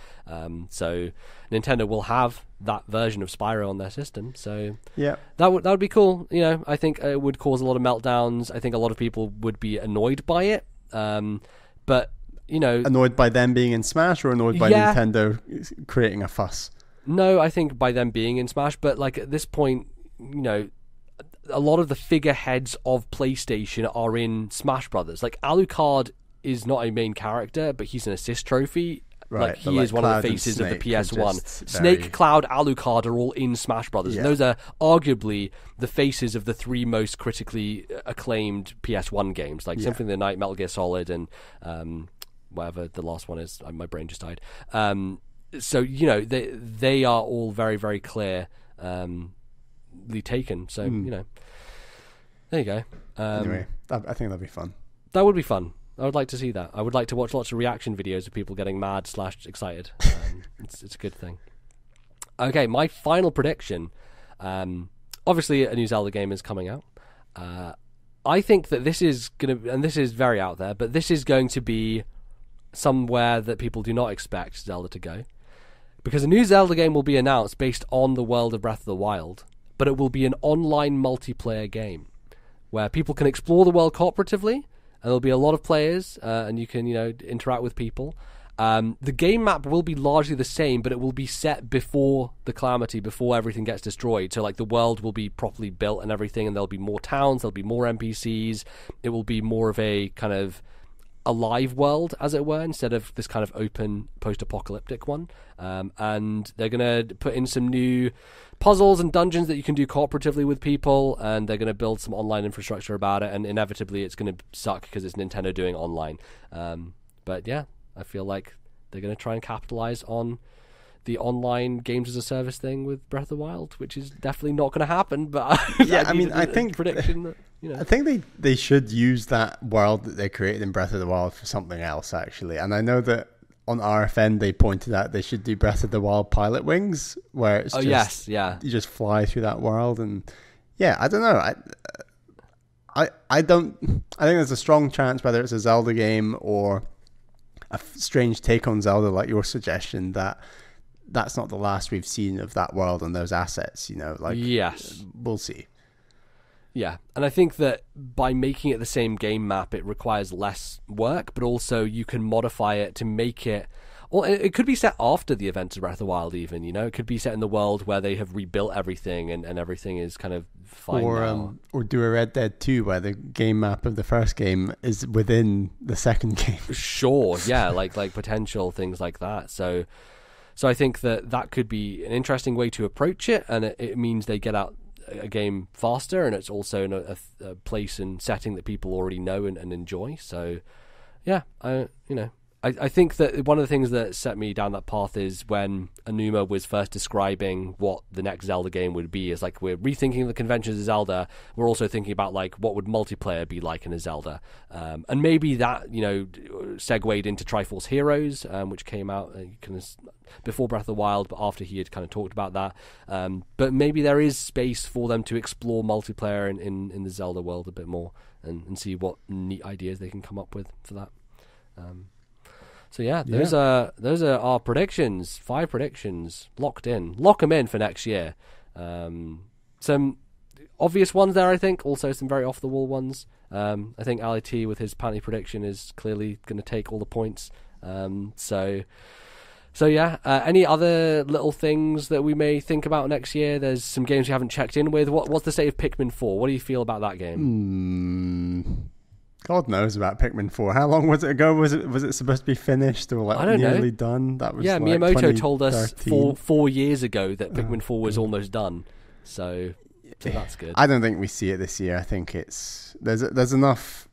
So Nintendo will have that version of Spyro on their system. So yeah, that would be cool. I think it would cause a lot of meltdowns. I think a lot of people would be annoyed by it. But annoyed by them being in Smash, or annoyed by Nintendo creating a fuss? No, I think by them being in Smash. But like, at this point, a lot of the figureheads of PlayStation are in Smash Brothers. Like, Alucard is not a main character, but he's an assist trophy. Right, like, he is one of the faces of the PS1. Snake, Cloud, Alucard are all in Smash Brothers. And those are arguably the faces of the 3 most critically acclaimed PS1 games, like Symphony of the Night, Metal Gear Solid, and whatever the last one is. My brain just died. So they are all very, very clearly taken. So there you go. Anyway, I think that'd be fun. That would be fun. I would like to see that. I would like to watch lots of reaction videos of people getting mad / excited. It's a good thing. Okay, my final prediction. Obviously, a new Zelda game is coming out. I think that this is going to, and this is very out there, but this is going to be somewhere that people do not expect Zelda to go. Because a new Zelda game will be announced based on the world of Breath of the Wild, but it will be an online multiplayer game where people can explore the world cooperatively. And there'll be a lot of players, and you can, interact with people. The game map will be largely the same, but it will be set before the calamity, before everything gets destroyed. So, like, the world will be properly built and everything, and there'll be more towns, there'll be more NPCs. It will be more of a kind of alive world, as it were, instead of this kind of open post-apocalyptic one. And they're going to put in some new puzzles and dungeons that you can do cooperatively with people, and they're going to build some online infrastructure about it, and inevitably it's going to suck because it's Nintendo doing online. But yeah, I feel like they're going to try and capitalize on the online games as a service thing with Breath of the Wild, which is definitely not going to happen. But yeah, I think prediction that, I think they should use that world that they created in Breath of the Wild for something else, actually. And I know that on RFN they pointed out they should do Breath of the Wild Pilot Wings, where it's you just fly through that world. And yeah, I don't know. I think there's a strong chance, whether it's a Zelda game or a strange take on Zelda like your suggestion, that's not the last we've seen of that world and those assets, yes, we'll see. Yeah, and I think that by making it the same game map, it requires less work, but also you can modify it to make it... Well, it could be set after the events of Breath of the Wild even, It could be set in the world where they have rebuilt everything and everything is kind of fine now. Or do a Red Dead 2 where the game map of the first game is within the second game. Sure, yeah, like potential things like that. So I think that could be an interesting way to approach it, and it means they get out a game faster, and it's also in a place and setting that people already know and enjoy. So yeah, I think that one of the things that set me down that path is when Anuma was first describing what the next Zelda game would be. Is like, we're rethinking the conventions of Zelda. We're also thinking about like what would multiplayer be like in a Zelda, and maybe that segued into Triforce Heroes, which came out kind of before Breath of the Wild, but after he had kind of talked about that. But maybe there is space for them to explore multiplayer in the Zelda world a bit more and see what neat ideas they can come up with for that. So yeah, those are our predictions. 5 predictions locked in. Lock them in for next year. Some obvious ones there, I think. Also some very off the wall ones. I think Ali T with his panty prediction is clearly going to take all the points. So yeah. Any other little things that we may think about next year? There's some games we haven't checked in with. What's the state of Pikmin 4? What do you feel about that game? God knows about Pikmin 4. How long was it ago? Was it supposed to be finished or nearly done? That was Miyamoto told us 4 years ago that Pikmin 4 was almost done. So that's good. I don't think we see it this year. I think there's enough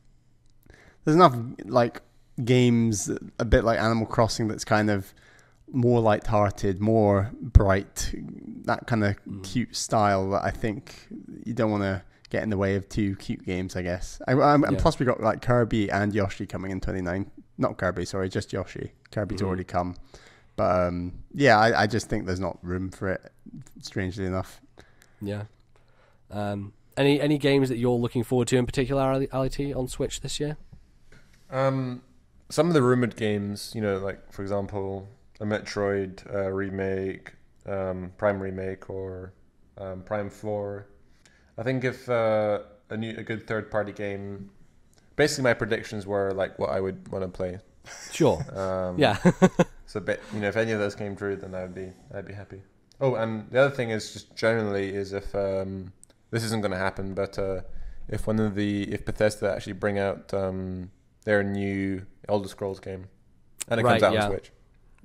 like games, a bit like Animal Crossing, that's kind of more light-hearted, more bright, that kind of cute style that I think you don't want to get in the way of 2 cute games, I guess. And plus we got like Kirby and Yoshi coming in 29. Not Kirby, sorry, just Yoshi. Kirby's already come. But I just think there's not room for it, strangely enough. Yeah. Any games that you're looking forward to in particular, Ali T, on Switch this year? Some of the rumored games, like for example, a Metroid remake, Prime remake, or Prime 4. I think if a good third-party game, basically my predictions were like what I would want to play. Sure. Yeah. So, if any of those came true, then I'd be happy. Oh, and the other thing is just generally is if this isn't going to happen, but if Bethesda actually bring out their new Elder Scrolls game, and it comes out on Switch.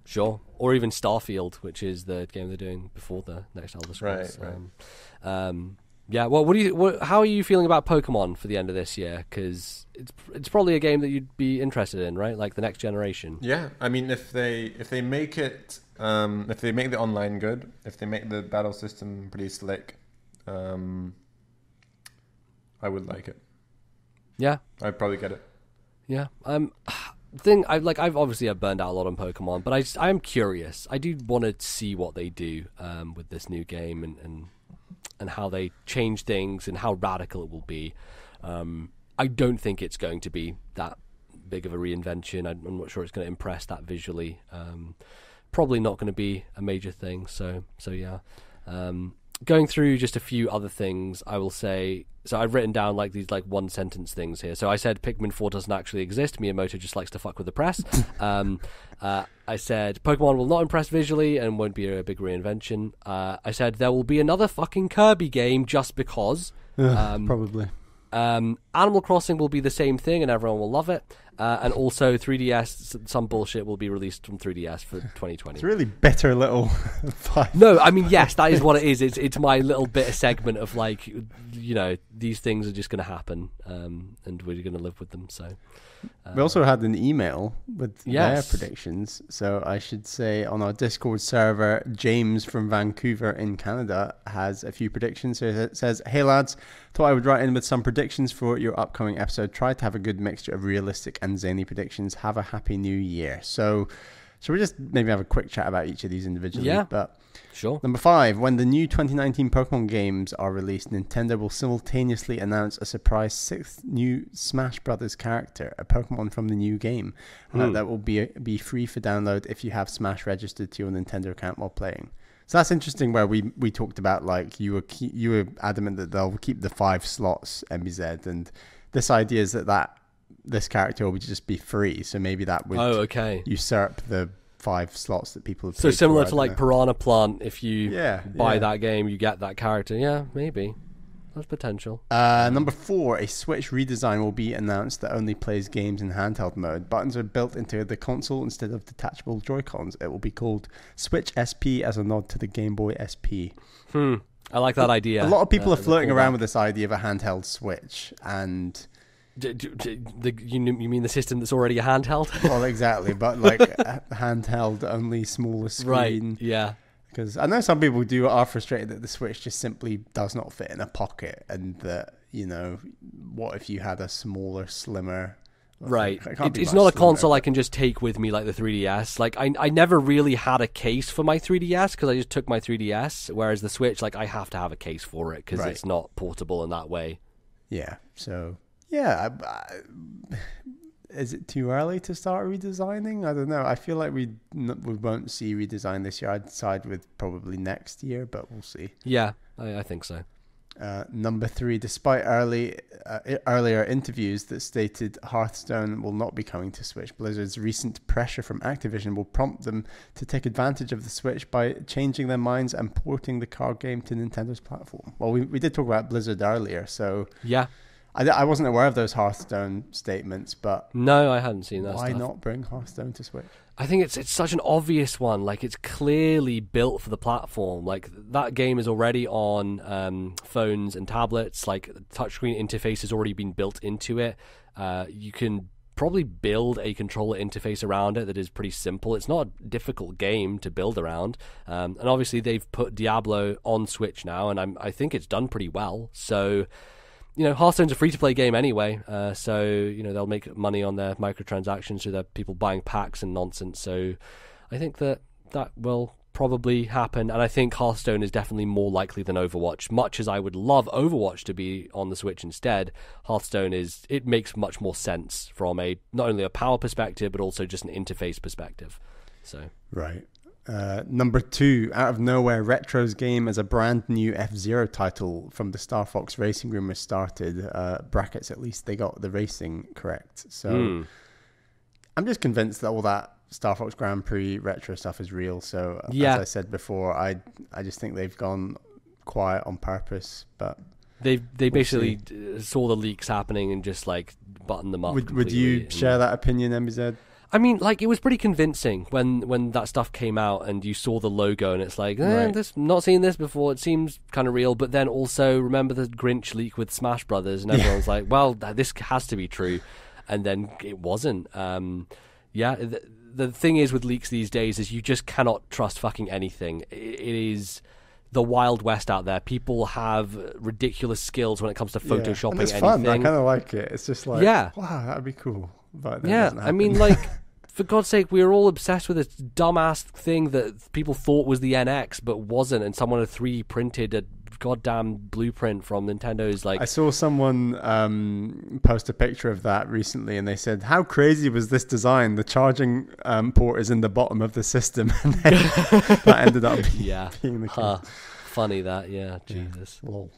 Sure. Or even Starfield, which is the game they're doing before the next Elder Scrolls. Right. Yeah, well, how are you feeling about Pokemon for the end of this year? Because it's probably a game that you'd be interested in, right? Like the next generation. Yeah, I mean, if they make it, if they make the online good, if they make the battle system pretty slick, I would like it. Yeah, I'd probably get it. Yeah, I've obviously burned out a lot on Pokemon, but I am curious. I do want to see what they do with this new game and how they change things and how radical it will be. I don't think it's going to be that big of a reinvention. I'm not sure it's going to impress that visually. Probably not going to be a major thing. So yeah. Going through just a few other things, I will say. So I've written down like these like 1-sentence things here. So I said Pikmin 4 doesn't actually exist. Miyamoto just likes to fuck with the press. I said Pokemon will not impress visually and won't be a big reinvention. I said there will be another fucking Kirby game just because. Probably. Animal Crossing will be the same thing and everyone will love it. And also 3DS, some bullshit will be released from 3DS for 2020. It's a really bitter little fight. No, I mean, yes, that is what it is. It's my little bit of segment of like, these things are just going to happen, and we're going to live with them. So we also had an email with their predictions. So I should say on our Discord server, James from Vancouver in Canada has a few predictions. So it says, "Hey lads, thought I would write in with some predictions for your upcoming episode. Try to have a good mixture of realistic and zany predictions. Have a happy new year." So we just maybe have a quick chat about each of these individually? Yeah. But sure. Number 5, when the new 2019 Pokemon games are released, Nintendo will simultaneously announce a surprise 6th new Smash Brothers character, a Pokemon from the new game, and that will be free for download if you have Smash registered to your Nintendo account while playing. So that's interesting. Where we talked about like you were adamant that they'll keep the 5 slots, MBZ, and this idea is that this character will just be free. So maybe that would usurp the 5 slots that people have paid. So similar to like Piranha Plant, if you buy that game, you get that character. Yeah, maybe. That's potential. Number 4, a Switch redesign will be announced that only plays games in handheld mode. Buttons are built into the console instead of detachable Joy-Cons. It will be called Switch SP as a nod to the Game Boy SP. I like that idea. A lot of people are flirting around with this idea of a handheld Switch, and you mean the system that's already a handheld? Well, exactly, but like a handheld, only smaller screen. Right, yeah. Because I know some people are frustrated that the Switch just simply does not fit in a pocket, and that, what if you had a smaller, slimmer... Right. It's not a console I can just take with me like the 3DS. Like, I never really had a case for my 3DS because I just took my 3DS, whereas the Switch, like, I have to have a case for it because it's not portable in that way. Yeah, so... Yeah, is it too early to start redesigning? I don't know. I feel like we won't see redesign this year. I'd side with probably next year, but we'll see. Yeah, I think so. Number 3, despite earlier interviews that stated Hearthstone will not be coming to Switch, Blizzard's recent pressure from Activision will prompt them to take advantage of the Switch by changing their minds and porting the card game to Nintendo's platform. Well, we did talk about Blizzard earlier, so... Yeah. I wasn't aware of those Hearthstone statements, but... No, I hadn't seen that Why stuff. not bring Hearthstone to Switch? I think it's such an obvious one. Like, it's clearly built for the platform. Like, that game is already on phones and tablets. Like, the touchscreen interface has already been built into it. You can probably build a controller interface around it that is pretty simple. It's not a difficult game to build around. And obviously, they've put Diablo on Switch now, and I think it's done pretty well. So... Hearthstone's a free-to-play game anyway, so, they'll make money on their microtransactions through their people buying packs and nonsense, so I think that will probably happen, and I think Hearthstone is definitely more likely than Overwatch. Much as I would love Overwatch to be on the Switch instead, Hearthstone it makes much more sense from not only a power perspective, but also just an interface perspective. So Right. Number 2, out of nowhere, Retro's game as a brand new F-Zero title from the Star Fox Racing rumors started. Brackets, at least they got the racing correct. So I'm just convinced that all that Star Fox Grand Prix retro stuff is real. So as I said before, I just think they've gone quiet on purpose. But they basically saw the leaks happening and just like buttoned them up. Would you share that opinion, MBZ? I mean, like, it was pretty convincing when that stuff came out and you saw the logo and it's like, not seen this before. It seems kind of real. But then also, remember the Grinch leak with Smash Brothers, and everyone's like, well, this has to be true. And then it wasn't. The thing is with leaks these days is you just cannot trust fucking anything. It is the Wild West out there. People have ridiculous skills when it comes to photoshopping and it's anything. Fun. I kind of like it. It's just like, wow, that'd be cool. But then I mean, like... For God's sake, we were all obsessed with this dumbass thing that people thought was the NX, but wasn't, and someone had 3D printed a goddamn blueprint from Nintendo's. Like, I saw someone post a picture of that recently, and they said, "How crazy was this design? The charging port is in the bottom of the system," and then that ended up being the case. Funny that, Jesus. Lol.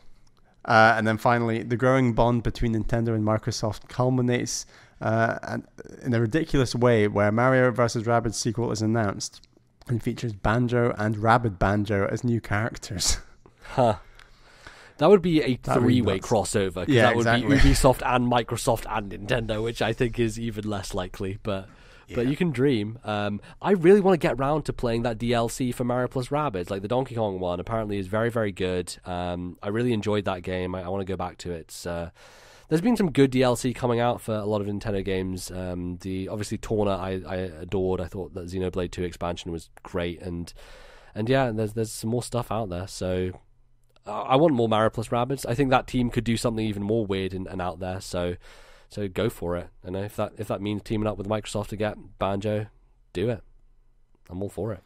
And then finally, the growing bond between Nintendo and Microsoft culminates. And in a ridiculous way, where Mario vs. Rabbids sequel is announced and features Banjo and Rabid Banjo as new characters. That would be a That'd be three-way nuts. crossover, because Yeah, that would exactly. be Ubisoft and Microsoft and Nintendo, which I think is even less likely, but you can dream. I really want to get round to playing that DLC for Mario Plus Rabbids, like the Donkey Kong one. Apparently is very, very good. I really enjoyed that game. I want to go back to it. There's been some good DLC coming out for a lot of Nintendo games. The obviously Torna I adored. I thought that Xenoblade 2 expansion was great, and yeah, there's some more stuff out there. So I want more Mario Plus Rabbids. I think that team could do something even more weird and out there. So go for it. And if that means teaming up with Microsoft to get Banjo, do it. I'm all for it.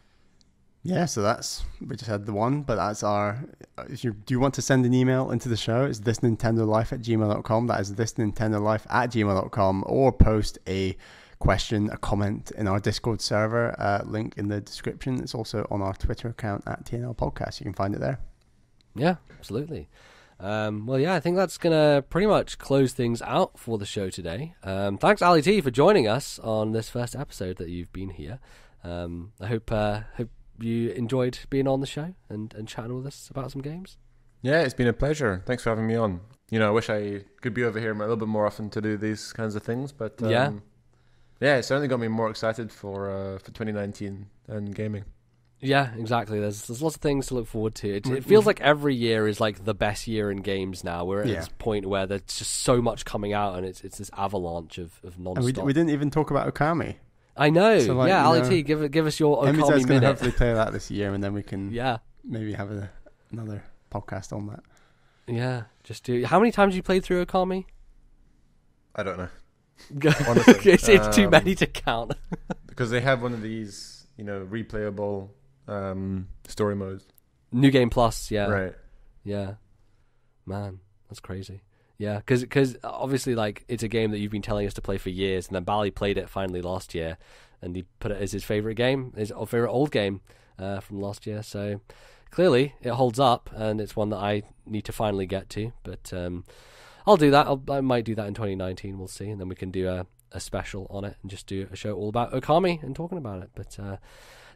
Yeah, so we just had the one, but that's do you want to send an email into the show? It's ThisNintendoLife@gmail.com. That is ThisNintendoLife@gmail.com, or post a question, a comment in our Discord server, link in the description. It's also on our Twitter account @TNL Podcast. You can find it there. Yeah, absolutely. Well, yeah, I think that's going to pretty much close things out for the show today. Thanks, Ali T, for joining us on this first episode that you've been here. I hope you enjoyed being on the show and chatting with us about some games. Yeah, it's been a pleasure. Thanks for having me on. I wish I could be over here a little bit more often to do these kinds of things, but yeah, it certainly got me more excited for 2019 and gaming. Yeah, exactly. There's lots of things to look forward to. It feels like every year is like the best year in games now. We're at this point where there's just so much coming out, and it's this avalanche of non-stop. And we didn't even talk about Okami. I know. So, like, Ali T, give us your Okami MBZ's going minute. to hopefully play that this year, and then we can maybe have another podcast on that. Yeah, just do. How many times have you played through Okami? I don't know. Honestly, it's too many to count. Because they have one of these, replayable story modes. New Game Plus, yeah. Right. Yeah. Man, that's crazy. Yeah, because obviously, like, it's a game that you've been telling us to play for years, and then Bally played it finally last year, and he put it as his favorite game, his favorite old game from last year. So clearly, it holds up, and it's one that I need to finally get to. But I'll do that. I might do that in 2019. We'll see, and then we can do a special on it and just do a show all about Okami and talking about it. But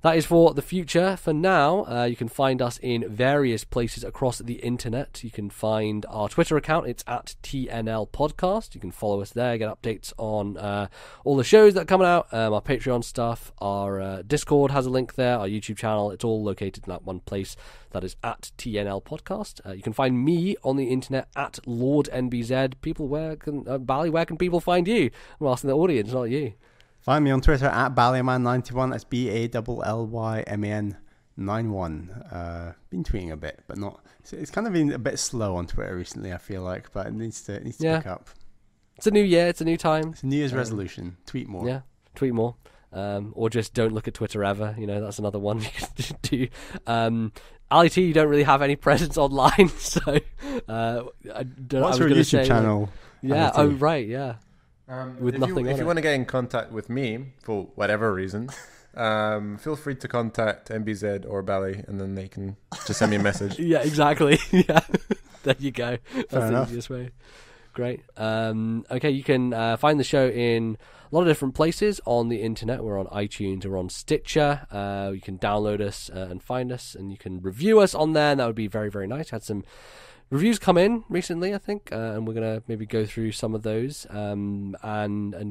that is for the future. For now, you can find us in various places across the internet. You can find our Twitter account. It's @TNL Podcast. You can follow us there, get updates on all the shows that are coming out, our Patreon stuff. Our Discord has a link there, our YouTube channel. It's all located in that one place. That is @TNL Podcast. You can find me on the internet @LordNBZ. People, Bally, where can people find you? I'm asking the audience, not you. Find me on Twitter @Ballyman91. That's BALLYMAN91. Been tweeting a bit, but not. It's kind of been a bit slow on Twitter recently, I feel like, but it needs to pick up. It's a new year. It's a new time. It's a New Year's resolution. Tweet more. Yeah, tweet more. Or just don't look at Twitter ever. That's another one you can do. Ali T, you don't really have any presence online, so What's your YouTube channel? Yeah. Oh, right. Yeah. If you want to get in contact with me for whatever reason, feel free to contact MBZ or Bally, and then they can just send me a message. Yeah, exactly. Yeah, there you go. That's the easiest way. Great. Okay, you can find the show in a lot of different places on the internet. We're on iTunes, we're on Stitcher. You can download us and find us, and you can review us on there, and that would be very, very nice. Had some reviews come in recently, I think, and we're going to maybe go through some of those. And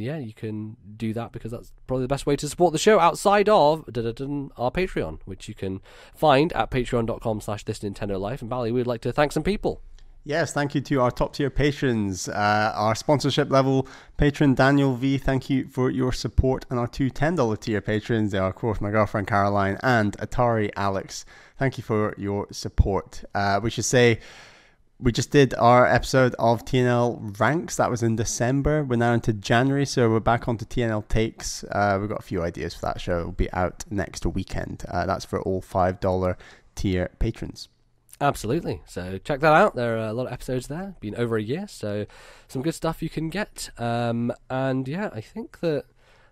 yeah, you can do that because that's probably the best way to support the show outside of our Patreon, which you can find at patreon.com/ThisNintendoLife. And Bally, we'd like to thank some people. Yes, thank you to our top tier patrons. Our sponsorship level patron Daniel V, thank you for your support. And our two $10 tier patrons, they are of course my girlfriend Caroline and Atari Alex. Thank you for your support. We should say we just did our episode of TNL Ranks. That was in December. We're now into January, so we're back onto TNL Takes. We've got a few ideas for that show. It'll be out next weekend. That's for all $5 tier patrons. Absolutely. So check that out. There are a lot of episodes there. Been over a year, so some good stuff you can get. And yeah, I think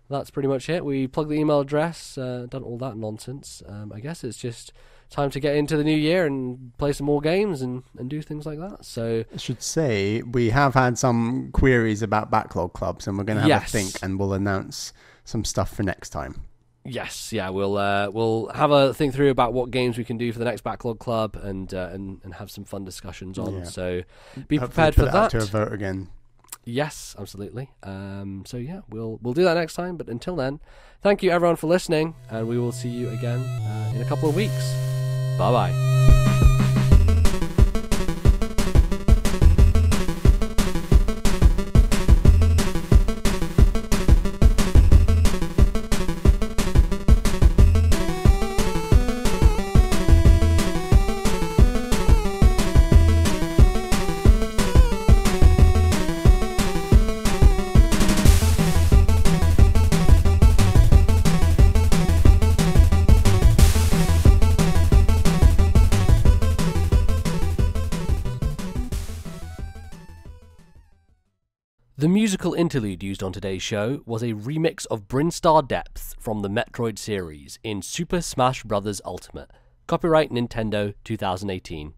that's pretty much it. We plugged the email address, done all that nonsense. I guess it's just time to get into the new year and play some more games and do things like that. So I should say we have had some queries about backlog clubs, and we're going to have a think, and we'll announce some stuff for next time. Yes, yeah, we'll have a think through about what games we can do for the next Backlog Club and have some fun discussions on. Yeah. So be Hopefully prepared for put it out that. to a vote again. Yes, absolutely. So yeah, we'll do that next time. But until then, thank you everyone for listening, and we will see you again in a couple of weeks. Bye bye. The musical interlude used on today's show was a remix of Brinstar Depths from the Metroid series in Super Smash Bros. Ultimate. Copyright Nintendo 2018.